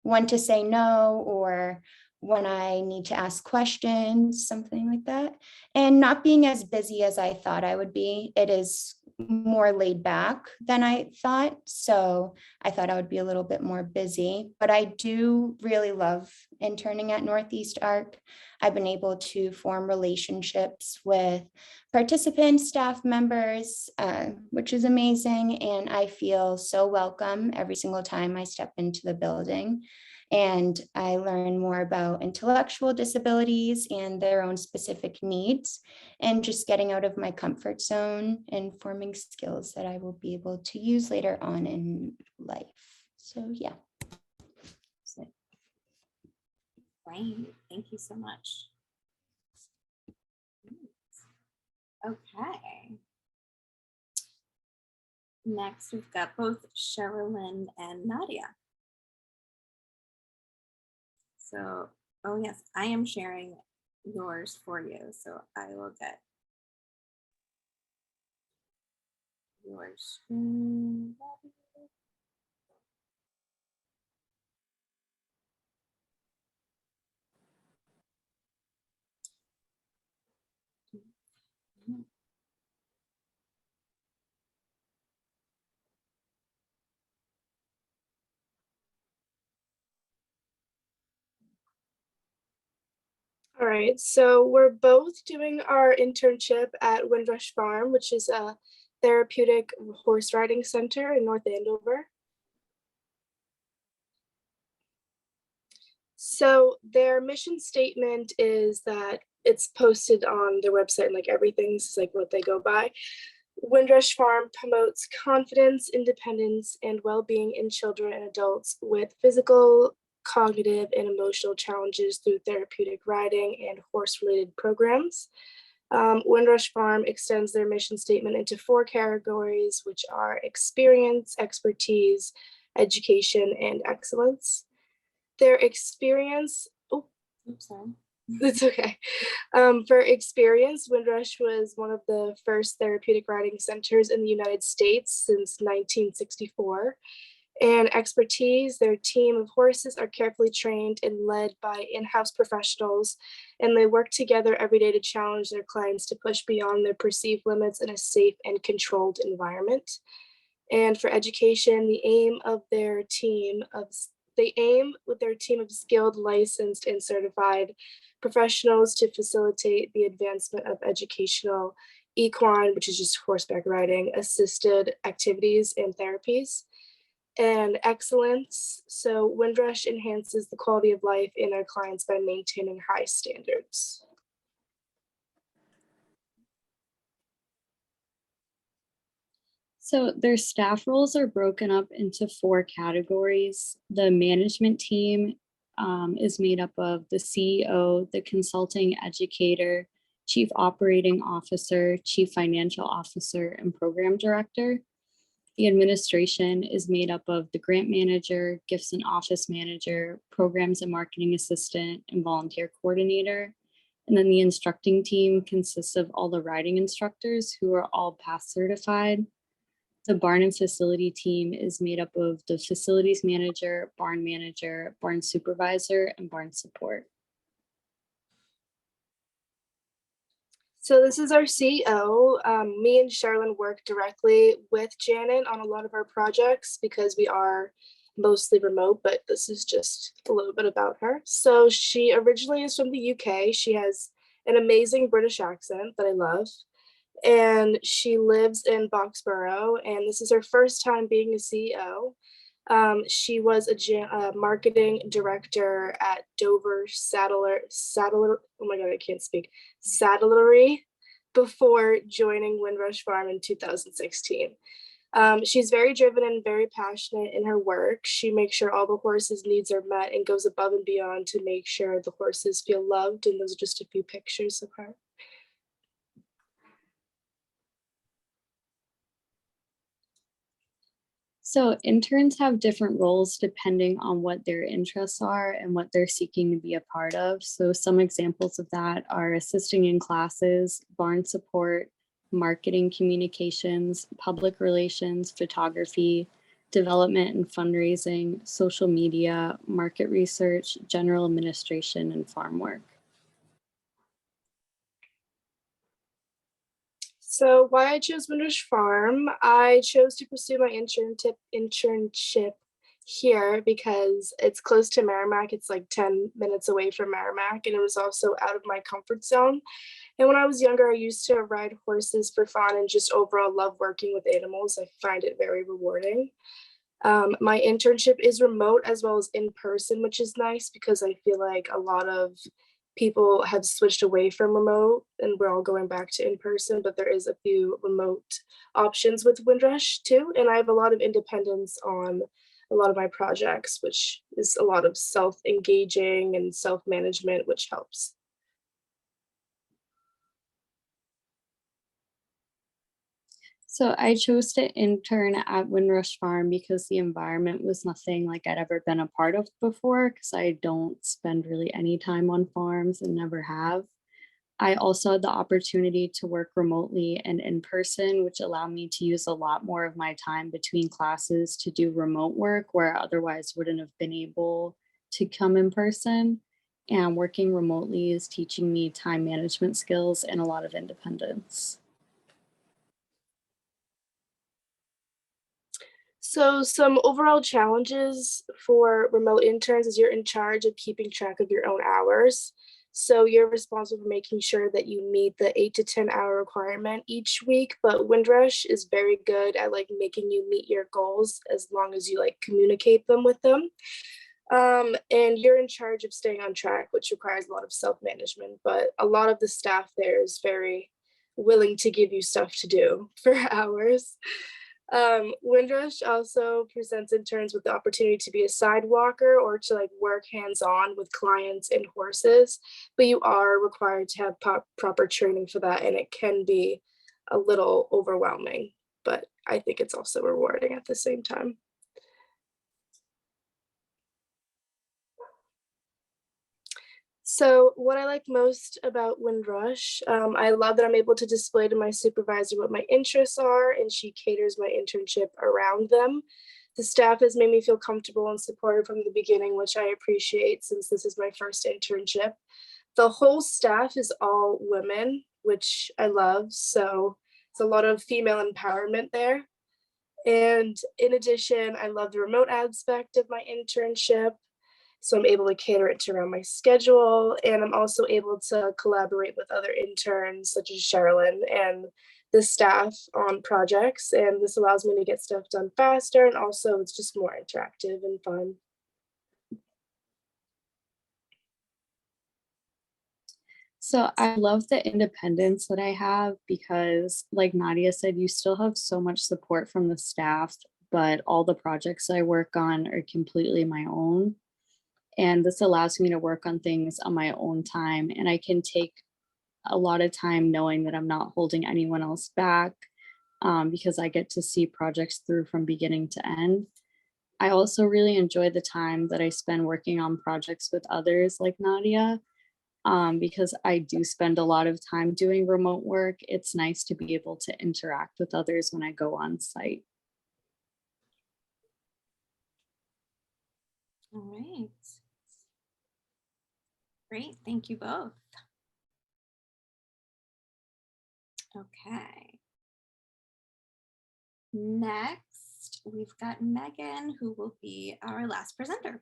S7: when to say no, or when I need to ask questions, something like that. And not being as busy as I thought I would be. It is more laid back than I thought. So I thought I would be a little bit more busy, but I do really love interning at Northeast ARC. I've been able to form relationships with participants, staff members, which is amazing. And I feel so welcome every single time I step into the building. And I learn more about intellectual disabilities and their own specific needs, and just getting out of my comfort zone and forming skills that I will be able to use later on in life. So yeah.
S1: Great, thank you so much. Okay. Next, we've got both Sherilyn and Nadia. So, oh yes, I am sharing yours for you. So I will get your screen.
S8: All right, so we're both doing our internship at Windrush Farm, which is a therapeutic horse riding center in North Andover. So their mission statement is that it's posted on their website, and like everything's like what they go by. Windrush Farm promotes confidence, independence, and well-being in children and adults with physical, cognitive, and emotional challenges through therapeutic riding and horse-related programs. Windrush Farm extends their mission statement into 4 categories, which are experience, expertise, education, and excellence. Their experience,
S1: Oops, sorry.
S8: it's okay. For experience, Windrush was one of the first therapeutic riding centers in the United States since 1964. And expertise, their team of horses are carefully trained and led by in-house professionals, and they work together every day to challenge their clients to push beyond their perceived limits in a safe and controlled environment. And for education, they aim with their team of skilled, licensed, and certified professionals to facilitate the advancement of educational equine, which is just horseback riding, assisted activities and therapies. And excellence, so Windrush enhances the quality of life in our clients by maintaining high standards.
S9: So their staff roles are broken up into 4 categories. The management team is made up of the CEO, the consulting educator, chief operating officer, chief financial officer, and program director. The administration is made up of the grant manager, gifts and office manager, programs and marketing assistant, and volunteer coordinator. And then the instructing team consists of all the riding instructors who are all PASS certified. The barn and facility team is made up of the facilities manager, barn supervisor, and barn support.
S8: So this is our CEO. Me and Sherilyn work directly with Janet on a lot of our projects because we are mostly remote, but this is just a little bit about her. So she originally is from the UK. She has an amazing British accent that I love. And she lives in Boxborough, and this is her first time being a CEO. She was a marketing director at Dover Saddler. Oh my God, I can't speak. Saddlery before joining Windrush Farm in 2016. She's very driven and very passionate in her work. She makes sure all the horses' needs are met and goes above and beyond to make sure the horses feel loved. And those are just a few pictures of her.
S9: So interns have different roles depending on what their interests are and what they're seeking to be a part of. So some examples of that are assisting in classes, barn support, marketing communications, public relations, photography, development and fundraising, social media, market research, general administration, and farm work.
S8: So why I chose Windrush Farm, I chose to pursue my internship here because it's close to Merrimack. It's like 10 minutes away from Merrimack, and it was also out of my comfort zone. And when I was younger, I used to ride horses for fun and just overall love working with animals. I find it very rewarding. My internship is remote as well as in person, which is nice because I feel like a lot of people have switched away from remote and we're all going back to in person, but there is a few remote options with Windrush too. And I have a lot of independence on a lot of my projects, which is a lot of self-engaging and self-management, which helps.
S9: So I chose to intern at Windrush Farm because the environment was nothing like I'd ever been a part of before, because I don't spend really any time on farms and never have. I also had the opportunity to work remotely and in person, which allowed me to use a lot more of my time between classes to do remote work where I otherwise wouldn't have been able to come in person. And working remotely is teaching me time management skills and a lot of independence.
S8: So some overall challenges for remote interns is you're in charge of keeping track of your own hours. So you're responsible for making sure that you meet the 8 to 10 hour requirement each week, but Windrush is very good at like making you meet your goals as long as you like communicate them with them. And you're in charge of staying on track, which requires a lot of self-management, but a lot of the staff there is very willing to give you stuff to do for hours. Windrush also presents interns with the opportunity to be a sidewalker or to like work hands-on with clients and horses, but you are required to have proper training for that, and it can be a little overwhelming, but I think it's also rewarding at the same time. So what I like most about Windrush, I love that I'm able to display to my supervisor what my interests are, and she caters my internship around them. The staff has made me feel comfortable and supported from the beginning, which I appreciate since this is my first internship. The whole staff is all women, which I love. So it's a lot of female empowerment there. And in addition, I love the remote aspect of my internship. So I'm able to cater it to around my schedule. And I'm also able to collaborate with other interns such as Sherilyn and the staff on projects. And this allows me to get stuff done faster. And also it's just more interactive and fun.
S9: So I love the independence that I have because, like Nadia said, you still have so much support from the staff, but all the projects I work on are completely my own. And this allows me to work on things on my own time. And I can take a lot of time knowing that I'm not holding anyone else back because I get to see projects through from beginning to end. I also really enjoy the time that I spend working on projects with others like Nadia. Because I do spend a lot of time doing remote work, it's nice to be able to interact with others when I go on site.
S1: All right. Great, thank you both. Okay. Next, we've got Megan, who will be our last presenter.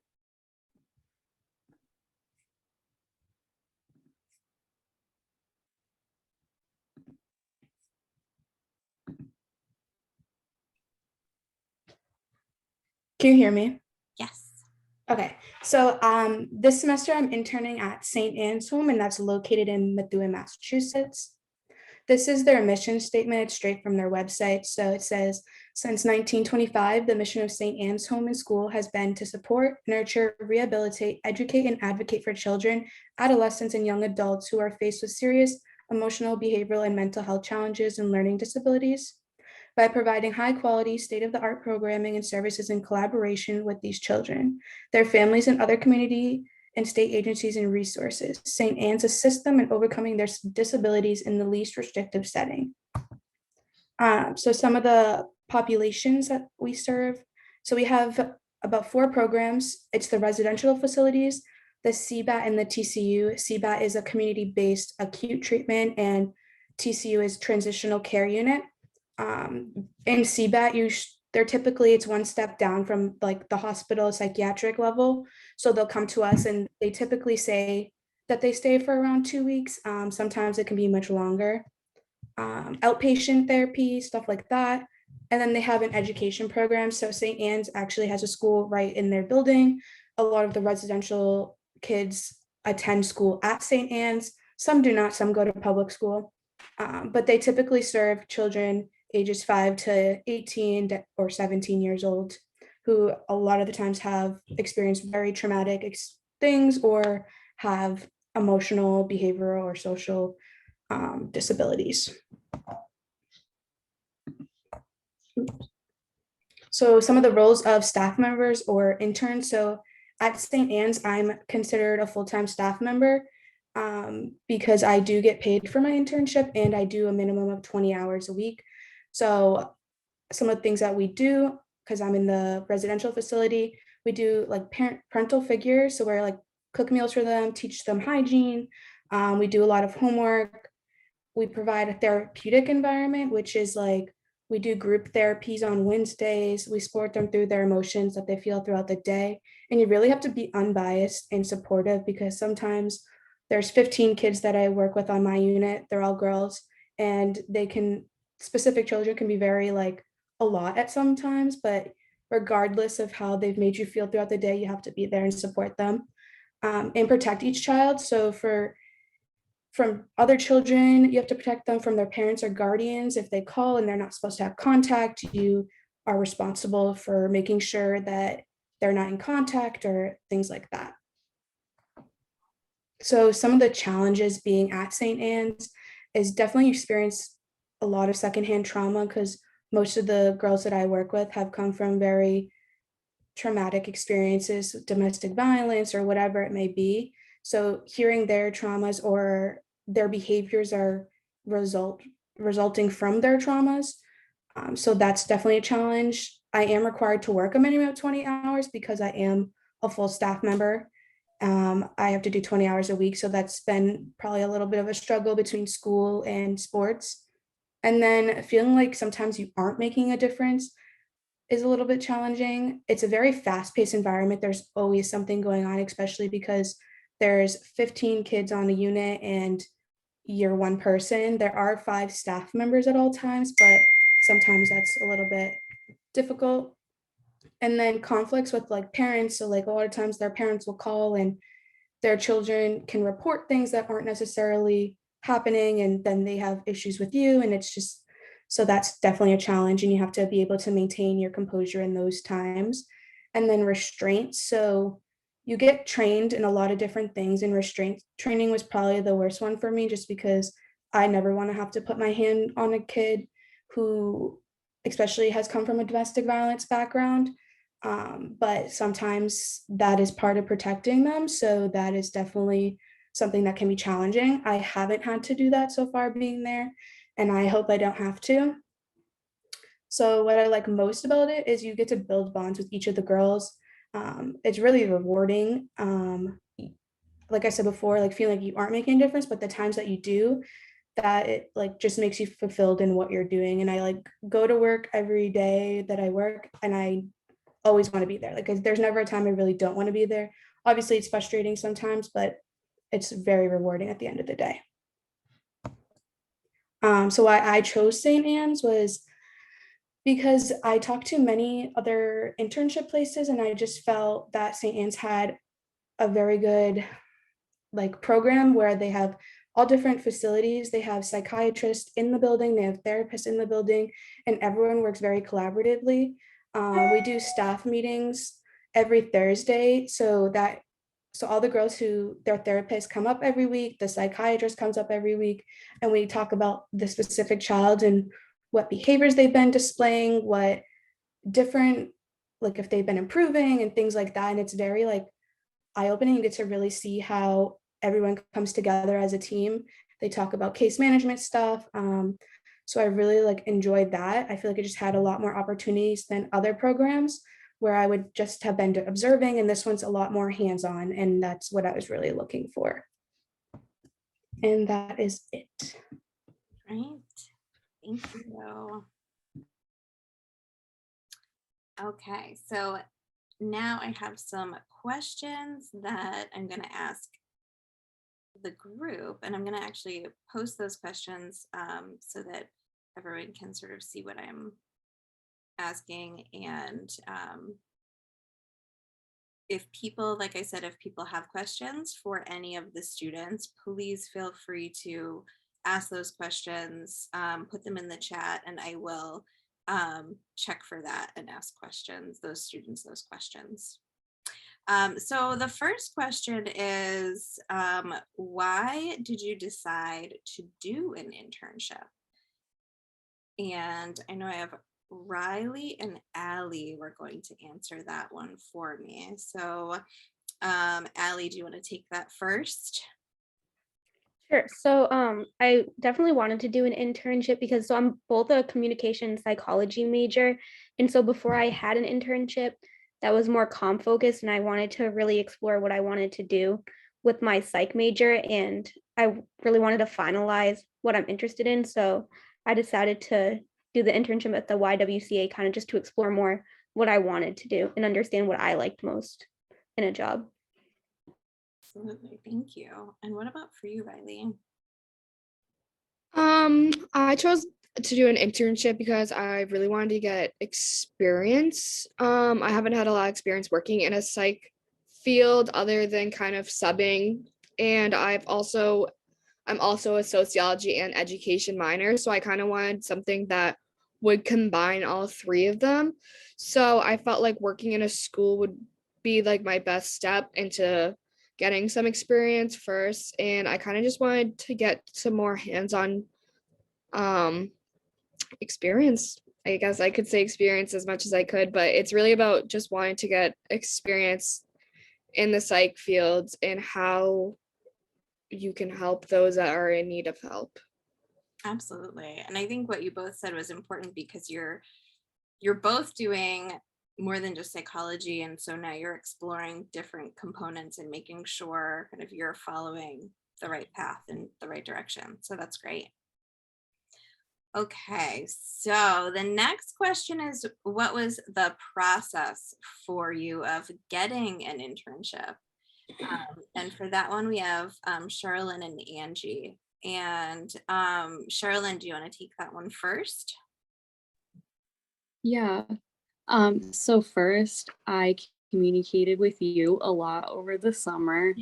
S10: Can you hear me?
S1: Yes.
S10: Okay, so this semester I'm interning at St. Anne's Home, and that's located in Methuen, Massachusetts. This is their mission statement. It's straight from their website. So it says, since 1925, the mission of St. Anne's Home and School has been to support, nurture, rehabilitate, educate, and advocate for children, adolescents, and young adults who are faced with serious emotional, behavioral, and mental health challenges and learning disabilities by providing high-quality, state-of-the-art programming and services in collaboration with these children, their families, and other community and state agencies and resources. St. Anne's assists them in overcoming their disabilities in the least restrictive setting. So some of the populations that we serve. So we have about 4 programs. It's the residential facilities, the CBAT, and the TCU. CBAT is a community-based acute treatment, and TCU is transitional care unit. In CBAT, they're typically, it's one step down from like the hospital psychiatric level. So they'll come to us and they typically say that they stay for around 2 weeks. Sometimes it can be much longer. Outpatient therapy, stuff like that. And then they have an education program. So St. Anne's actually has a school right in their building. A lot of the residential kids attend school at St. Anne's. Some do not, some go to public school. But they typically serve children ages 5 to 18 or 17 years old, who a lot of the times have experienced very traumatic things or have emotional, behavioral, or social disabilities. So some of the roles of staff members or interns. So at St. Anne's, I'm considered a full-time staff member because I do get paid for my internship and I do a minimum of 20 hours a week. So some of the things that we do, because I'm in the residential facility, we do like parental figures. So we're like cook meals for them, teach them hygiene. We do a lot of homework. We provide a therapeutic environment, which is like we do group therapies on Wednesdays. We support them through their emotions that they feel throughout the day. And you really have to be unbiased and supportive because sometimes there's 15 kids that I work with on my unit. They're all girls, and specific children can be very like a lot at some times, but regardless of how they've made you feel throughout the day, you have to be there and support them and protect each child. So from other children, you have to protect them from their parents or guardians. If they call and they're not supposed to have contact, you are responsible for making sure that they're not in contact or things like that. So some of the challenges being at St. Anne's is definitely experience a lot of secondhand trauma because most of the girls that I work with have come from very traumatic experiences, domestic violence or whatever it may be. So hearing their traumas or their behaviors are resulting from their traumas. So that's definitely a challenge. I am required to work a minimum of 20 hours because I am a full staff member. I have to do 20 hours a week. So that's been probably a little bit of a struggle between school and sports. And then feeling like sometimes you aren't making a difference is a little bit challenging. It's a very fast-paced environment. There's always something going on, especially because there's 15 kids on a unit and you're one person. There are 5 staff members at all times, but sometimes that's a little bit difficult. And then conflicts with like parents. So like a lot of times their parents will call and their children can report things that aren't necessarily happening, and then they have issues with you, and it's just, so that's definitely a challenge, and you have to be able to maintain your composure in those times. And then restraint. So you get trained in a lot of different things, and restraint training was probably the worst one for me just because I never want to have to put my hand on a kid who especially has come from a domestic violence background. But sometimes that is part of protecting them. So that is definitely something that can be challenging. I haven't had to do that so far being there, and I hope I don't have to. So what I like most about it is you get to build bonds with each of the girls. It's really rewarding. Like I said before, like feeling like you aren't making a difference, but the times that you do, that it like just makes you fulfilled in what you're doing. And I like go to work every day that I work, and I always want to be there. Like there's never a time I really don't want to be there. Obviously it's frustrating sometimes, but it's very rewarding at the end of the day. So why I chose St. Anne's was because I talked to many other internship places, and I just felt that St. Anne's had a very good like program where they have all different facilities. They have psychiatrists in the building, they have therapists in the building, and everyone works very collaboratively. We do staff meetings every Thursday, so all the girls who their therapists come up every week, the psychiatrist comes up every week, and we talk about the specific child and what behaviors they've been displaying, what different, like if they've been improving and things like that. And it's very like eye-opening. You get to really see how everyone comes together as a team. They talk about case management stuff. So I really like enjoyed that. I feel like I just had a lot more opportunities than other programs where I would just have been observing, and this one's a lot more hands-on, and that's what I was really looking for. And that is it.
S1: Great. Thank you. Okay, so now I have some questions that I'm going to ask the group, and I'm going to actually post those questions so that everyone can sort of see what I'm asking. And if people, like I said, if people have questions for any of the students, please feel free to ask those questions, put them in the chat, and I will check for that and ask questions, those students, those questions. So the first question is, why did you decide to do an internship? And I know I have Riley and Allie were going to answer that one for me. So Allie, do you want to take that first?
S2: Sure. So I definitely wanted to do an internship because I'm both a communication psychology major. And so before I had an internship that was more comm focused, and I wanted to really explore what I wanted to do with my psych major. And I really wanted to finalize what I'm interested in. So I decided to do the internship at the YWCA kind of just to explore more what I wanted to do and understand what I liked most in a job.
S1: Absolutely. Thank you. And what about for you, Riley?
S4: I chose to do an internship because I really wanted to get experience. I haven't had a lot of experience working in a psych field other than kind of subbing. And I'm also a sociology and education minor. So I kind of wanted something that would combine all three of them. So I felt like working in a school would be like my best step into getting some experience first. And I kind of just wanted to get some more hands-on experience. I guess I could say experience as much as I could, but it's really about just wanting to get experience in the psych fields and how you can help those that are in need of help.
S1: Absolutely. And I think what you both said was important because you're both doing more than just psychology. And so now you're exploring different components and making sure kind of you're following the right path in the right direction. So that's great. Okay, so the next question is, what was the process for you of getting an internship? And for that one, we have Sherilyn and Angie. And Sherilyn, do you want to take that one first?
S9: Yeah. So first, I communicated with you a lot over the summer,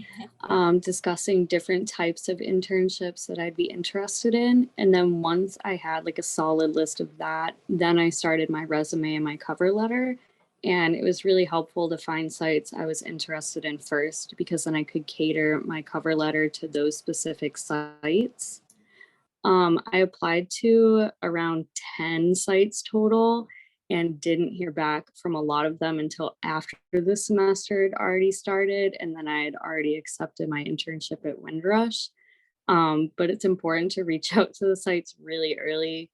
S9: discussing different types of internships that I'd be interested in. And then once I had like a solid list of that, then I started my resume and my cover letter. And it was really helpful to find sites I was interested in first, because then I could cater my cover letter to those specific sites. I applied to around 10 sites total and didn't hear back from a lot of them until after the semester had already started, and then I had already accepted my internship at Windrush. But it's important to reach out to the sites really early,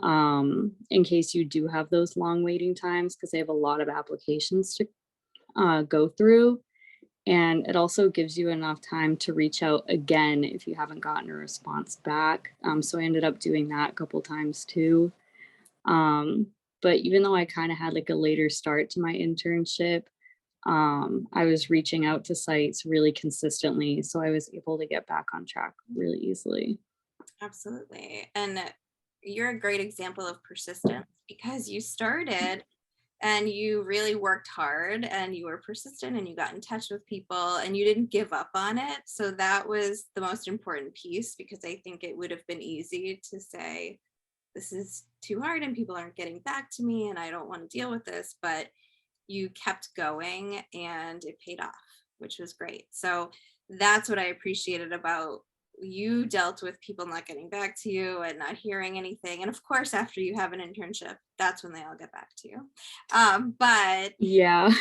S9: in case you do have those long waiting times, because they have a lot of applications to go through. And it also gives you enough time to reach out again if you haven't gotten a response back. So I ended up doing that a couple times too. But even though I kind of had like a later start to my internship, I was reaching out to sites really consistently. So I was able to get back on track really easily.
S1: Absolutely. And you're a great example of persistence because you started and you really worked hard and you were persistent and you got in touch with people and you didn't give up on it. So that was the most important piece, because I think it would have been easy to say, this is too hard and people aren't getting back to me and I don't want to deal with this. But you kept going and it paid off, which was great. So that's what I appreciated about you. Dealt with people not getting back to you and not hearing anything. And of course, after you have an internship, that's when they all get back to you. But
S9: yeah,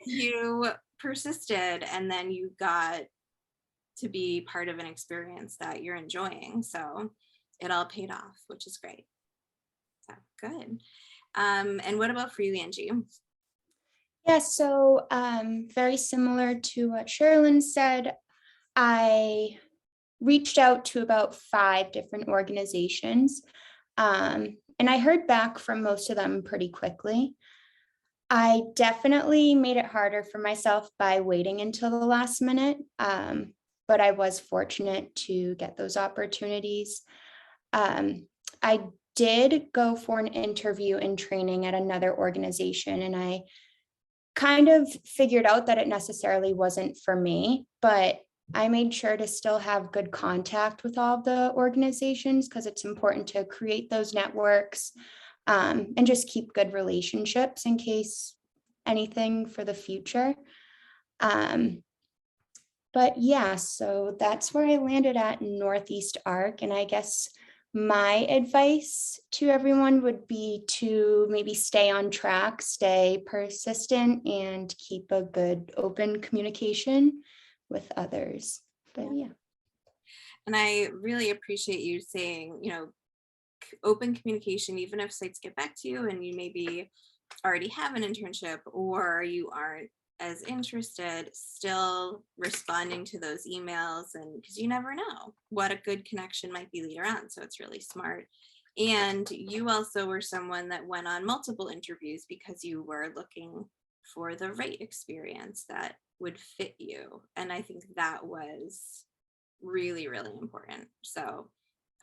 S1: you persisted and then you got to be part of an experience that you're enjoying. So it all paid off, which is great. So good. And what about for you, Angie?
S7: Yeah, so very similar to what Sherilyn said, I reached out to about 5 different organizations, and I heard back from most of them pretty quickly. I definitely made it harder for myself by waiting until the last minute, but I was fortunate to get those opportunities. I did go for an interview and training at another organization, and I kind of figured out that it necessarily wasn't for me, but I made sure to still have good contact with all the organizations because it's important to create those networks, and just keep good relationships in case anything for the future. But yeah, so that's where I landed at in Northeast ARC. And I guess my advice to everyone would be to maybe stay on track, stay persistent, and keep a good open communication with others. But yeah.
S1: And I really appreciate you saying, open communication, even if sites get back to you and you maybe already have an internship or you aren't as interested, still responding to those emails, and because you never know what a good connection might be later on. So it's really smart. And you also were someone that went on multiple interviews because you were looking for the right experience that would fit you. And I think that was really, really important. So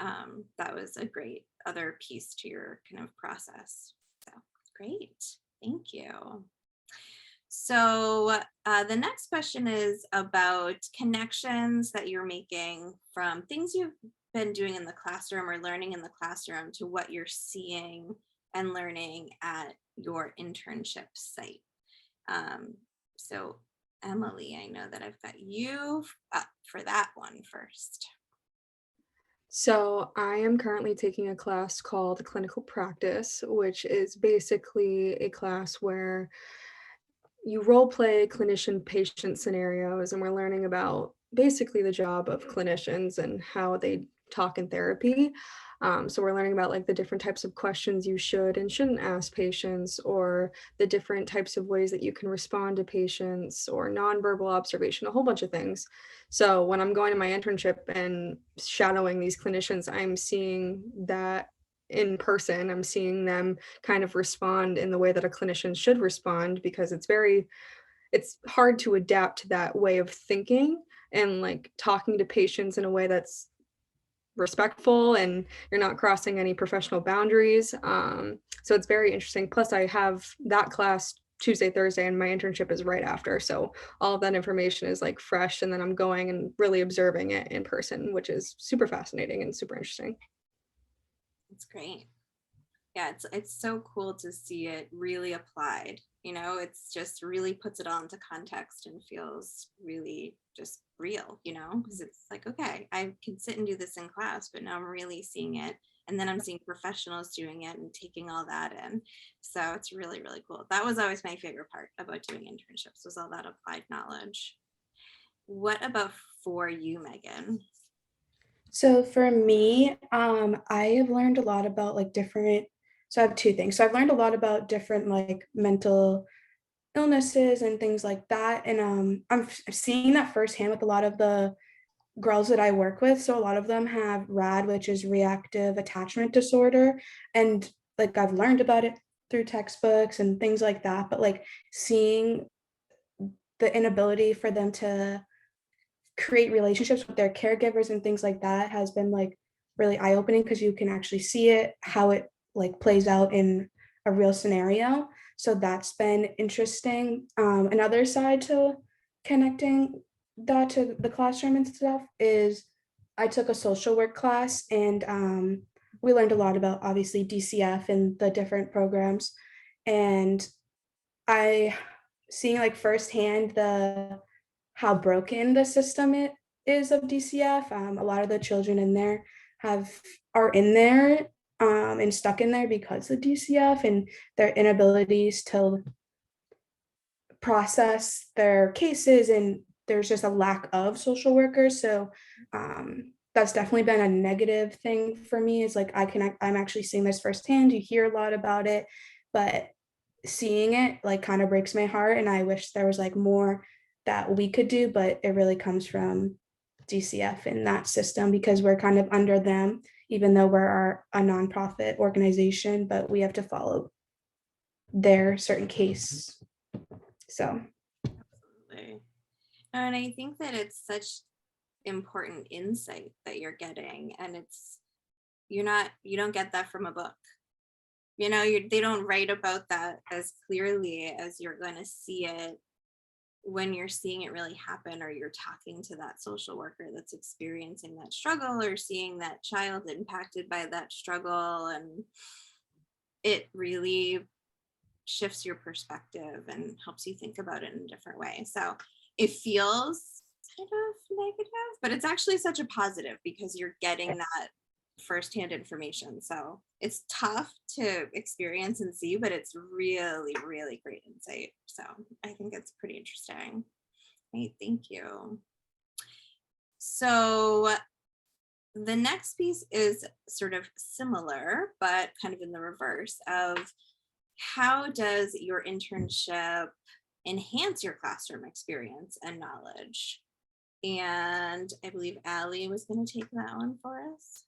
S1: that was a great other piece to your kind of process. So great. Thank you. So the next question is about connections that you're making from things you've been doing in the classroom or learning in the classroom to what you're seeing and learning at your internship site. So Emily, I know that I've got you up for that one first.
S3: So I am currently taking a class called Clinical Practice, which is basically a class where you role play clinician patient scenarios, and we're learning about basically the job of clinicians and how they talk in therapy. So we're learning about like the different types of questions you should and shouldn't ask patients, or the different types of ways that you can respond to patients, or nonverbal observation, a whole bunch of things. So when I'm going to my internship and shadowing these clinicians, I'm seeing that in person. I'm seeing them kind of respond in the way that a clinician should respond, because it's hard to adapt to that way of thinking and like talking to patients in a way that's respectful and you're not crossing any professional boundaries. So it's very interesting. Plus I have that class Tuesday, Thursday, and my internship is right after. So all of that information is like fresh, and then I'm going and really observing it in person, which is super fascinating and super interesting.
S1: That's great. Yeah, it's so cool to see it really applied. It's just really puts it all into context and feels really just real, because it's like, okay, I can sit and do this in class, but now I'm really seeing it. And then I'm seeing professionals doing it and taking all that in. So it's really, really cool. That was always my favorite part about doing internships, was all that applied knowledge. What about for you, Megan?
S10: So for me, I have learned a lot about like different, so I have 2 things. So I've learned a lot about different like mental illnesses and things like that. And I'm seeing that firsthand with a lot of the girls that I work with. So a lot of them have RAD, which is reactive attachment disorder. And like I've learned about it through textbooks and things like that. But like seeing the inability for them to create relationships with their caregivers and things like that has been like really eye-opening, because you can actually see it, how it like plays out in a real scenario. So that's been interesting. Another side to connecting that to the classroom and stuff is I took a social work class, and we learned a lot about obviously DCF and the different programs. And I seeing like firsthand the how broken the system it is of DCF. A lot of the children in there are in there and stuck in there because of DCF and their inabilities to process their cases, and there's just a lack of social workers. So that's definitely been a negative thing for me, is like I'm actually seeing this firsthand. You hear a lot about it, but seeing it like kind of breaks my heart, and I wish there was like more that we could do, but it really comes from DCF in that system, because we're kind of under them, even though we're a nonprofit organization, but we have to follow their certain case. So
S1: Absolutely. And I think that it's such important insight that you're getting, and you don't get that from a book. They don't write about that as clearly as you're going to see it when you're seeing it really happen, or you're talking to that social worker that's experiencing that struggle, or seeing that child impacted by that struggle. And it really shifts your perspective and helps you think about it in a different way. So it feels kind of negative, but it's actually such a positive, because you're getting that firsthand information. So it's tough to experience and see, but it's really, really great insight. So I think it's pretty interesting. Hey, thank you. So the next piece is sort of similar, but kind of in the reverse of, how does your internship enhance your classroom experience and knowledge? And I believe Allie was going to take that one for us.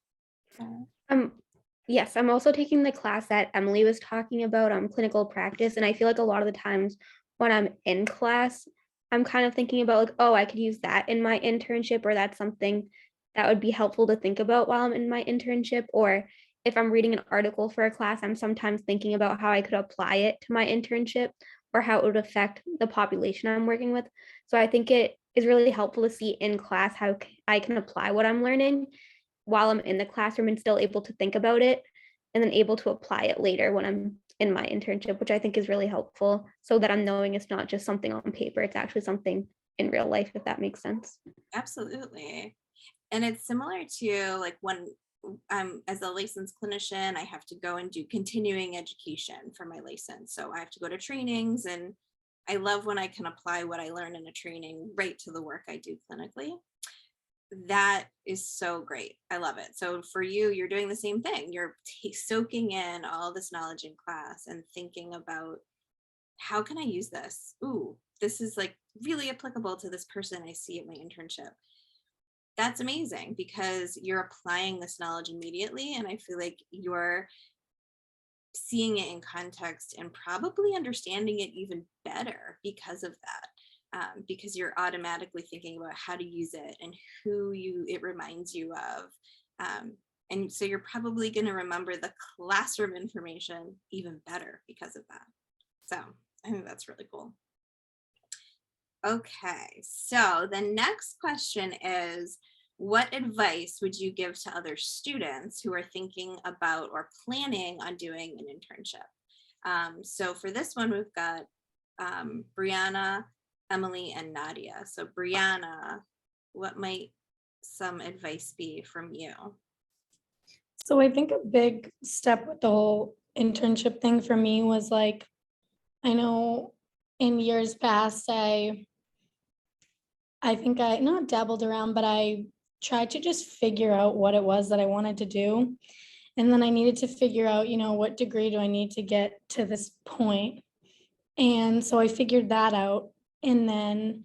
S2: Yes, I'm also taking the class that Emily was talking about, clinical practice. And I feel like a lot of the times when I'm in class, I'm kind of thinking about like, oh, I could use that in my internship, or that's something that would be helpful to think about while I'm in my internship. Or if I'm reading an article for a class, I'm sometimes thinking about how I could apply it to my internship, or how it would affect the population I'm working with. So I think it is really helpful to see in class how I can apply what I'm learning while I'm in the classroom, and still able to think about it, and then able to apply it later when I'm in my internship, which I think is really helpful, so that I'm knowing it's not just something on paper, it's actually something in real life, if that makes sense.
S1: Absolutely. And it's similar to like when I'm as a licensed clinician, I have to go and do continuing education for my license. So I have to go to trainings, and I love when I can apply what I learn in a training right to the work I do clinically. That is so great. I love it. So for you, you're doing the same thing. You're soaking in all this knowledge in class and thinking about, how can I use this? Ooh, this is like really applicable to this person I see at my internship. That's amazing, because you're applying this knowledge immediately. And I feel like you're seeing it in context and probably understanding it even better because of that. Because you're automatically thinking about how to use it and who it reminds you of. And so you're probably going to remember the classroom information even better because of that. So I think that's really cool. Okay, so the next question is, what advice would you give to other students who are thinking about or planning on doing an internship? So for this one, we've got Brianna, Emily, and Nadia. So Brianna, what might some advice be from you?
S5: So I think a big step with the whole internship thing for me was like, I know in years past, I think I not dabbled around, but I tried to just figure out what it was that I wanted to do. And then I needed to figure out, what degree do I need to get to this point? And so I figured that out. And then,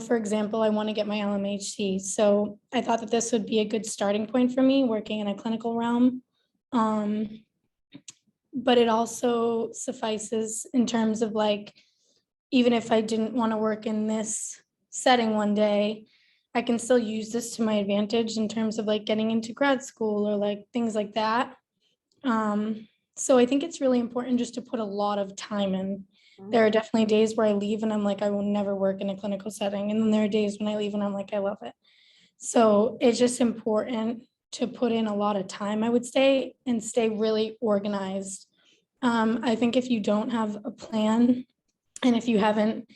S5: for example, I want to get my LMHC. So I thought that this would be a good starting point for me working in a clinical realm. But it also suffices in terms of like, even if I didn't want to work in this setting one day, I can still use this to my advantage in terms of like getting into grad school or like things like that. So I think it's really important just to put a lot of time in. There are definitely days where I leave and I'm like, I will never work in a clinical setting. And then there are days when I leave and I'm like, I love it. So it's just important to put in a lot of time, I would say, and stay really organized. I think if you don't have a plan and if you haven't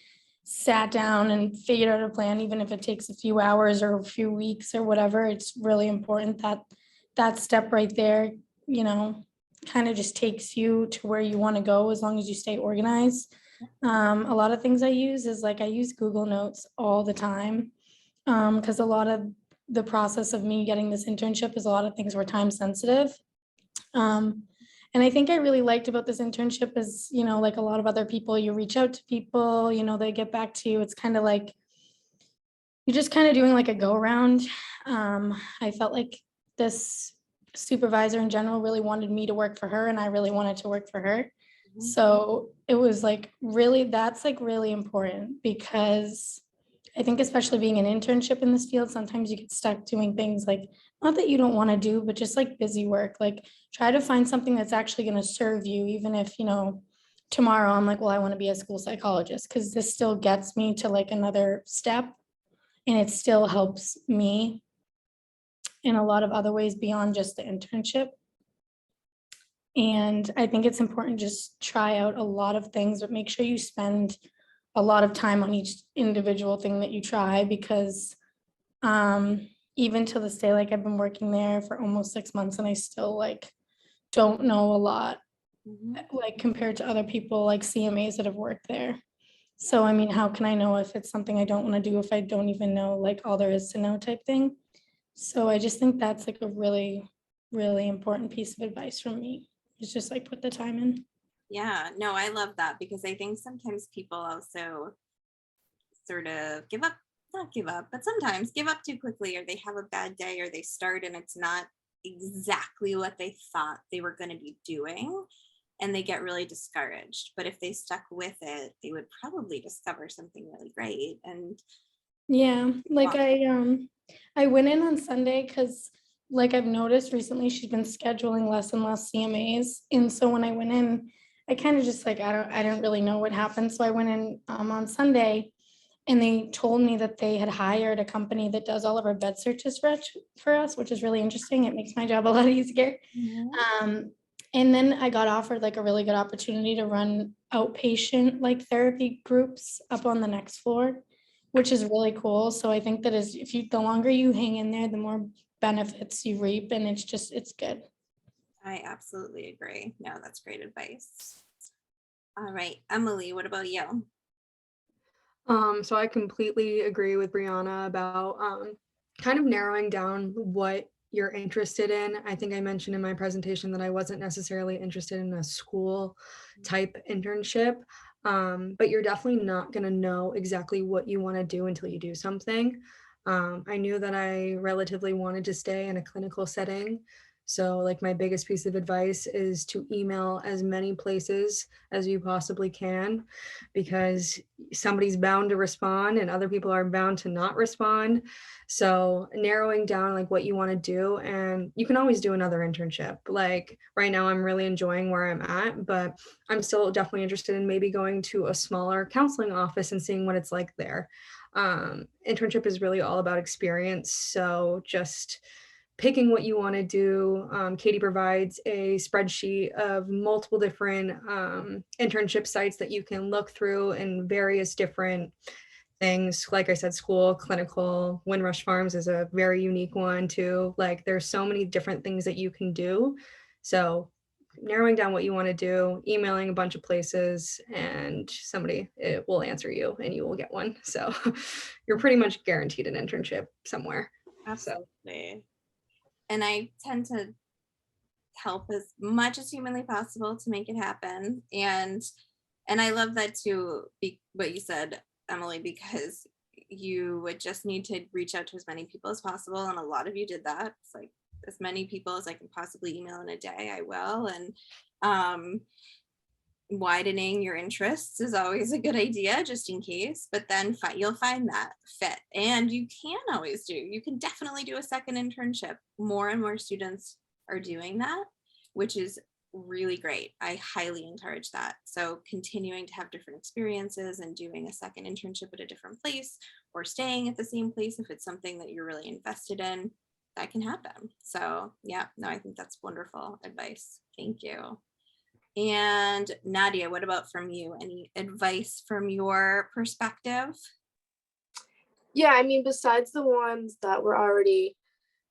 S5: sat down and figured out a plan, even if it takes a few hours or a few weeks or whatever, it's really important that that step right there, kind of just takes you to where you want to go as long as you stay organized. A lot of things I use is like I use Google Notes all the time because a lot of the process of me getting this internship is a lot of things were time sensitive. And I think I really liked about this internship is, like a lot of other people, you reach out to people, they get back to you. It's kind of like, you're just kind of doing like a go around. I felt like this supervisor in general really wanted me to work for her and I really wanted to work for her. So it was like really, that's like really important because I think especially being an internship in this field, sometimes you get stuck doing things like, not that you don't want to do, but just like busy work, like try to find something that's actually going to serve you, even if, tomorrow I'm like, well, I want to be a school psychologist because this still gets me to like another step and it still helps me in a lot of other ways beyond just the internship. And I think it's important to just try out a lot of things, but make sure you spend a lot of time on each individual thing that you try because even to this day, like I've been working there for almost 6 months and I still like don't know a lot, like compared to other people like CMAs that have worked there. So, I mean, how can I know if it's something I don't want to do if I don't even know like all there is to know type thing? So I just think that's like a really, really important piece of advice from me. It's just like put the time in.
S1: Yeah, no, I love that because I think sometimes people also sort of not give up, but sometimes give up too quickly or they have a bad day or they start and it's not exactly what they thought they were going to be doing and they get really discouraged. But if they stuck with it, they would probably discover something really great. And
S5: yeah, like I went in on Sunday because like I've noticed recently she's been scheduling less and less CMAs. And so when I went in, I kind of just like I don't really know what happened. So I went in on Sunday and they told me that they had hired a company that does all of our bed searches for us, which is really interesting. It makes my job a lot easier. And then I got offered like a really good opportunity to run outpatient like therapy groups up on the next floor, which is really cool. So I think that is the longer you hang in there, the more benefits you reap, and it's good.
S1: I absolutely agree. No, that's great advice. All right, Emily, what about you?
S3: So I completely agree with Brianna about kind of narrowing down what you're interested in. I think I mentioned in my presentation that I wasn't necessarily interested in a school type internship, but you're definitely not going to know exactly what you want to do until you do something. I knew that I relatively wanted to stay in a clinical setting. So like my biggest piece of advice is to email as many places as you possibly can, because somebody's bound to respond and other people are bound to not respond. So narrowing down like what you want to do, and you can always do another internship. Like right now I'm really enjoying where I'm at, but I'm still definitely interested in maybe going to a smaller counseling office and seeing what it's like there. Internship is really all about experience. So just picking what you want to do. Katie provides a spreadsheet of multiple different internship sites that you can look through in various different things. Like I said, school, clinical, Windrush Farms is a very unique one too. Like there's so many different things that you can do. So narrowing down what you want to do, emailing a bunch of places, and somebody will answer you and you will get one. So you're pretty much guaranteed an internship somewhere.
S1: Absolutely. And I tend to help as much as humanly possible to make it happen. And And I love that too, what you said, Emily, because you would just need to reach out to as many people as possible. And a lot of you did that. It's like, as many people as I can possibly email in a day, I will. And widening your interests is always a good idea, just in case, but then you'll find that fit. And you can definitely do a second internship. More and more students are doing that, which is really great. I highly encourage that. So continuing to have different experiences and doing a second internship at a different place, or staying at the same place if it's something that you're really invested in, that can happen. So yeah, no, I think that's wonderful advice. Thank you. And Nadia, what about from you? Any advice from your perspective?
S8: Yeah, I mean, besides the ones that were already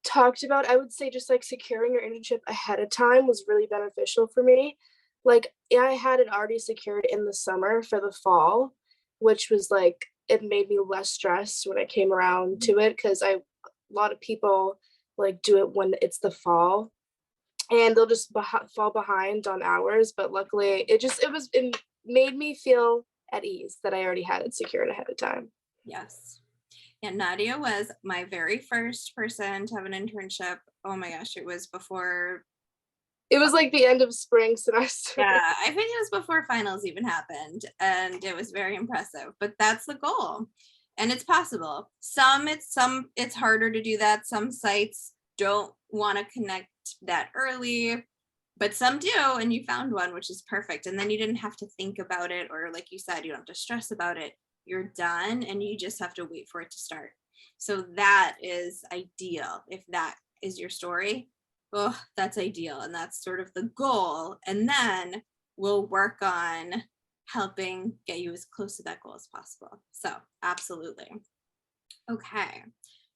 S8: talked about, I would say just like securing your internship ahead of time was really beneficial for me. Like, yeah, I had it already secured in the summer for the fall, which was like, it made me less stressed when I came around to it, because a lot of people like do it when it's the fall and they'll just fall behind on hours. But luckily it made me feel at ease that I already had it secured ahead of time.
S1: Yes. Yeah, Nadia was my very first person to have an internship. Oh my gosh, it was before.
S8: It was like the end of spring semester.
S1: Yeah, I think it was before finals even happened, and it was very impressive. But that's the goal, and it's possible. It's harder to do that. Some sites don't want to connect that early, but some do, and you found one, which is perfect. And then you didn't have to think about it, or like you said, you don't have to stress about it. You're done, and you just have to wait for it to start. So that is ideal. If that is your story, oh, that's ideal. And that's sort of the goal. And then we'll work on helping get you as close to that goal as possible. So absolutely. Okay.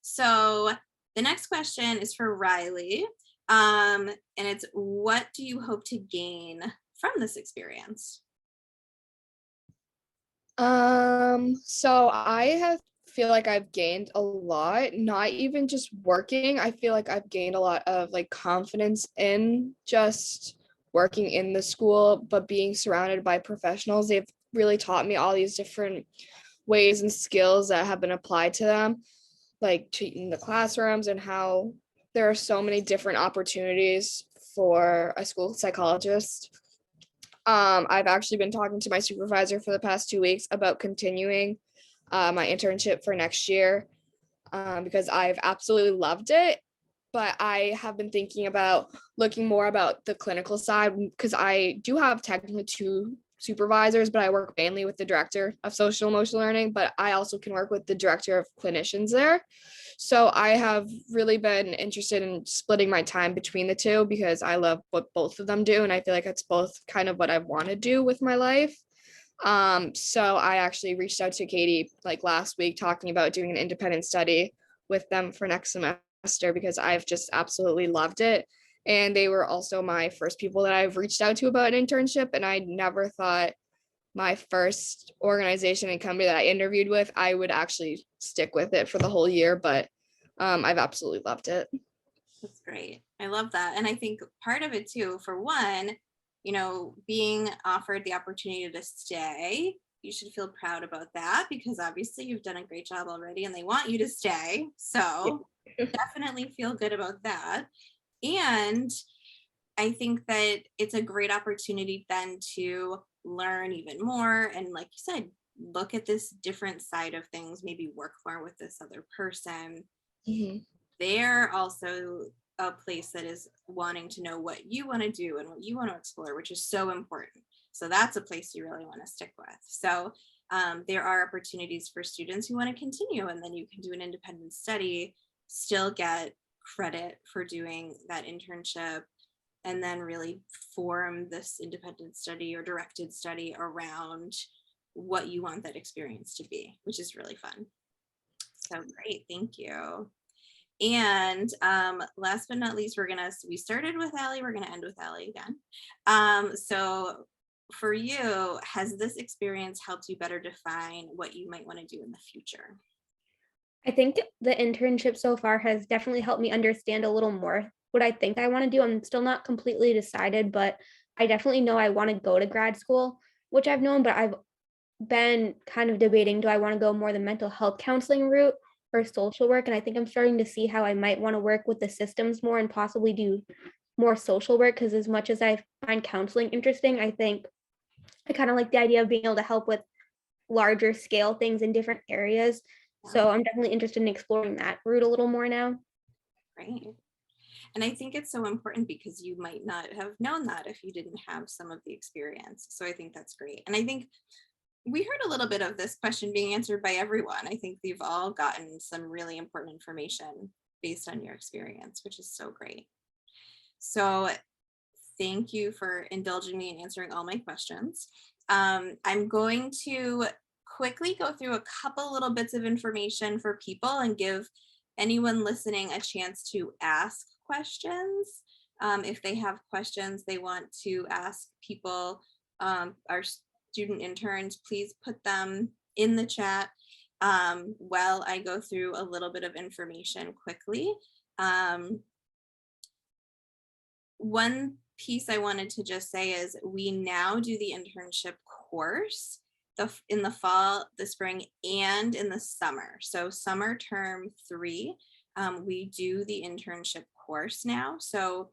S1: So the next question is for Riley. And it's, what do you hope to gain from this experience?
S4: So I feel like I've gained a lot, not even just working. I feel like I've gained a lot of like confidence in just working in the school, but being surrounded by professionals. They've really taught me all these different ways and skills that have been applied to them, like in the classrooms, and how there are so many different opportunities for a school psychologist. I've actually been talking to my supervisor for the past 2 weeks about continuing my internship for next year, because I've absolutely loved it. But I have been thinking about looking more about the clinical side, because I do have technically 2 supervisors, but I work mainly with the director of social emotional learning, but I also can work with the director of clinicians there. So I have really been interested in splitting my time between the 2, because I love what both of them do. And I feel like it's both kind of what I want to do with my life. So I actually reached out to Katie like last week, talking about doing an independent study with them for next semester, because I've just absolutely loved it. And they were also my first people that I've reached out to about an internship. And I never thought my first organization and company that I interviewed with, I would actually stick with it for the whole year. But I've absolutely loved it.
S1: That's great. I love that. And I think part of it too, for one, being offered the opportunity to stay, you should feel proud about that, because obviously you've done a great job already and they want you to stay. So definitely feel good about that. And I think that it's a great opportunity then to learn even more. And like you said, look at this different side of things, maybe work more with this other person.
S4: Mm-hmm.
S1: They're also a place that is wanting to know what you want to do and what you want to explore, which is so important. So that's a place you really want to stick with. So there are opportunities for students who want to continue, and then you can do an independent study, still get credit for doing that internship, and then really form this independent study or directed study around what you want that experience to be, which is really fun. So great, thank you. And last but not least, we started with Allie, we're gonna end with Allie again. So for you, has this experience helped you better define what you might want to do in the future?
S2: I think the internship so far has definitely helped me understand a little more what I think I want to do. I'm still not completely decided, but I definitely know I want to go to grad school. which I've known, but I've been kind of debating, do I want to go more the mental health counseling route or social work? And I think I'm starting to see how I might want to work with the systems more and possibly do more social work, because as much as I find counseling interesting, I think I kind of like the idea of being able to help with larger scale things in different areas. So I'm definitely interested in exploring that route a little more now.
S1: Great. And I think it's so important because you might not have known that if you didn't have some of the experience. So I think that's great. And I think we heard a little bit of this question being answered by everyone. I think we've all gotten some really important information based on your experience, which is so great. So thank you for indulging me in answering all my questions. I'm going to quickly go through a couple little bits of information for people and give anyone listening a chance to ask questions. If they have questions they want to ask people, our student interns, please put them in the chat while I go through a little bit of information quickly. One piece I wanted to just say is we now do the internship course in the fall, the spring, and in the summer. So summer term 3, we do the internship course now. So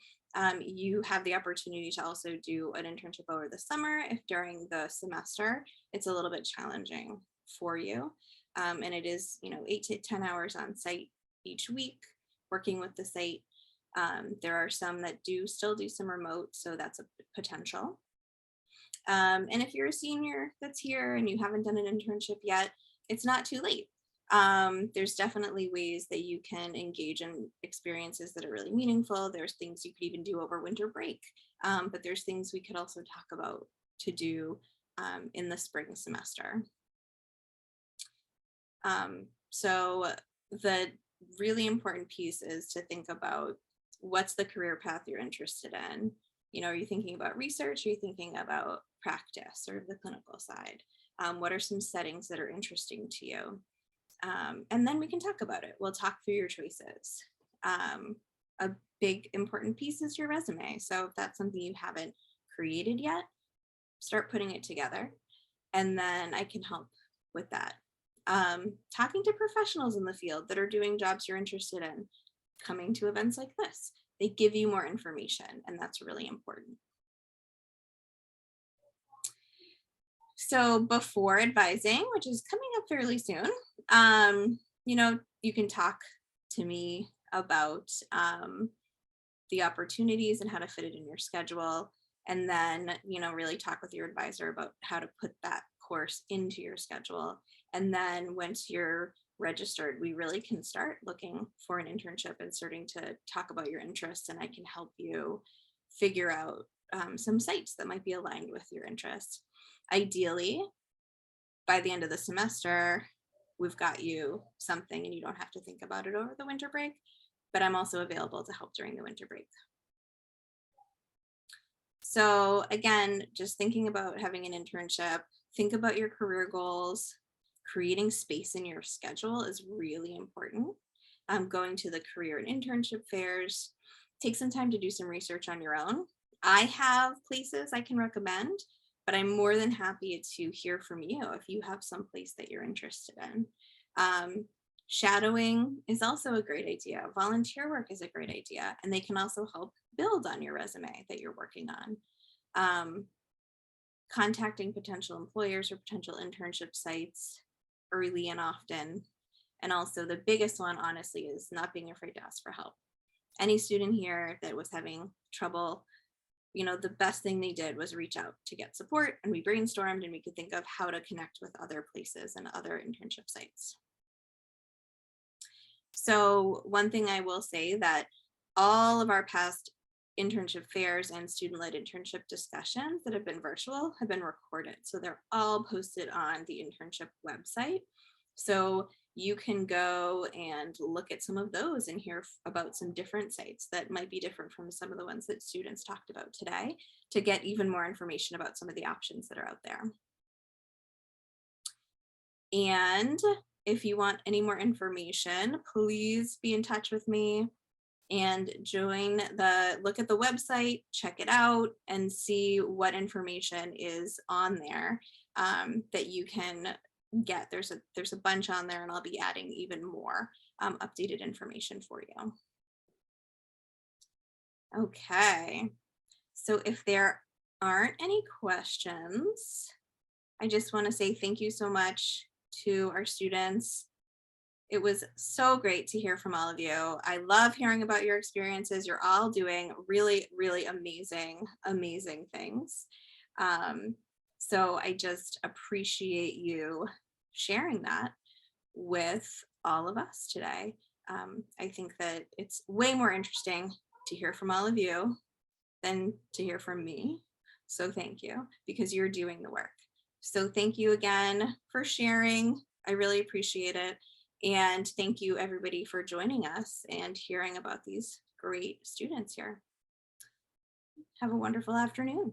S1: you have the opportunity to also do an internship over the summer if during the semester it's a little bit challenging for you. And it is, 8 to 10 hours on site each week, working with the site. There are some that still do some remote, so that's a potential. And if you're a senior that's here and you haven't done an internship yet, it's not too late. There's definitely ways that you can engage in experiences that are really meaningful. There's things you could even do over winter break, but there's things we could also talk about to do in the spring semester. So the really important piece is to think about what's the career path you're interested in. Are you thinking about research? Are you thinking about practice or the clinical side? What are some settings that are interesting to you? And then we can talk about it. We'll talk through your choices. A big important piece is your resume. So if that's something you haven't created yet, start putting it together. And then I can help with that. Talking to professionals in the field that are doing jobs you're interested in, coming to events like this. They give you more information, and that's really important. So before advising, which is coming up fairly soon, you can talk to me about the opportunities and how to fit it in your schedule, and then, really talk with your advisor about how to put that course into your schedule. And then once you're registered, we really can start looking for an internship and starting to talk about your interests, and I can help you figure out some sites that might be aligned with your interests. Ideally, by the end of the semester, we've got you something and you don't have to think about it over the winter break, but I'm also available to help during the winter break. So again, just thinking about having an internship, think about your career goals. Creating space in your schedule is really important. Going to the career and internship fairs, take some time to do some research on your own. I have places I can recommend, but I'm more than happy to hear from you if you have some place that you're interested in. Shadowing is also a great idea. Volunteer work is a great idea, and they can also help build on your resume that you're working on. Contacting potential employers or potential internship sites early and often. And also the biggest one, honestly, is not being afraid to ask for help. Any student here that was having trouble, the best thing they did was reach out to get support, and we brainstormed and we could think of how to connect with other places and other internship sites. So one thing I will say that all of our past internship fairs and student-led internship discussions that have been virtual have been recorded. So they're all posted on the internship website. So you can go and look at some of those and hear about some different sites that might be different from some of the ones that students talked about today to get even more information about some of the options that are out there. And if you want any more information, please be in touch with me. and look at the website, check it out, and see what information is on there that you can get. There's a bunch on there, and I'll be adding even more updated information for you. Okay, so if there aren't any questions, I just want to say thank you so much to our students. It was so great to hear from all of you. I love hearing about your experiences. You're all doing really, really amazing, amazing things. So I just appreciate you sharing that with all of us today. I think that it's way more interesting to hear from all of you than to hear from me. So thank you, because you're doing the work. So thank you again for sharing. I really appreciate it. And thank you everybody for joining us and hearing about these great students here. Have a wonderful afternoon.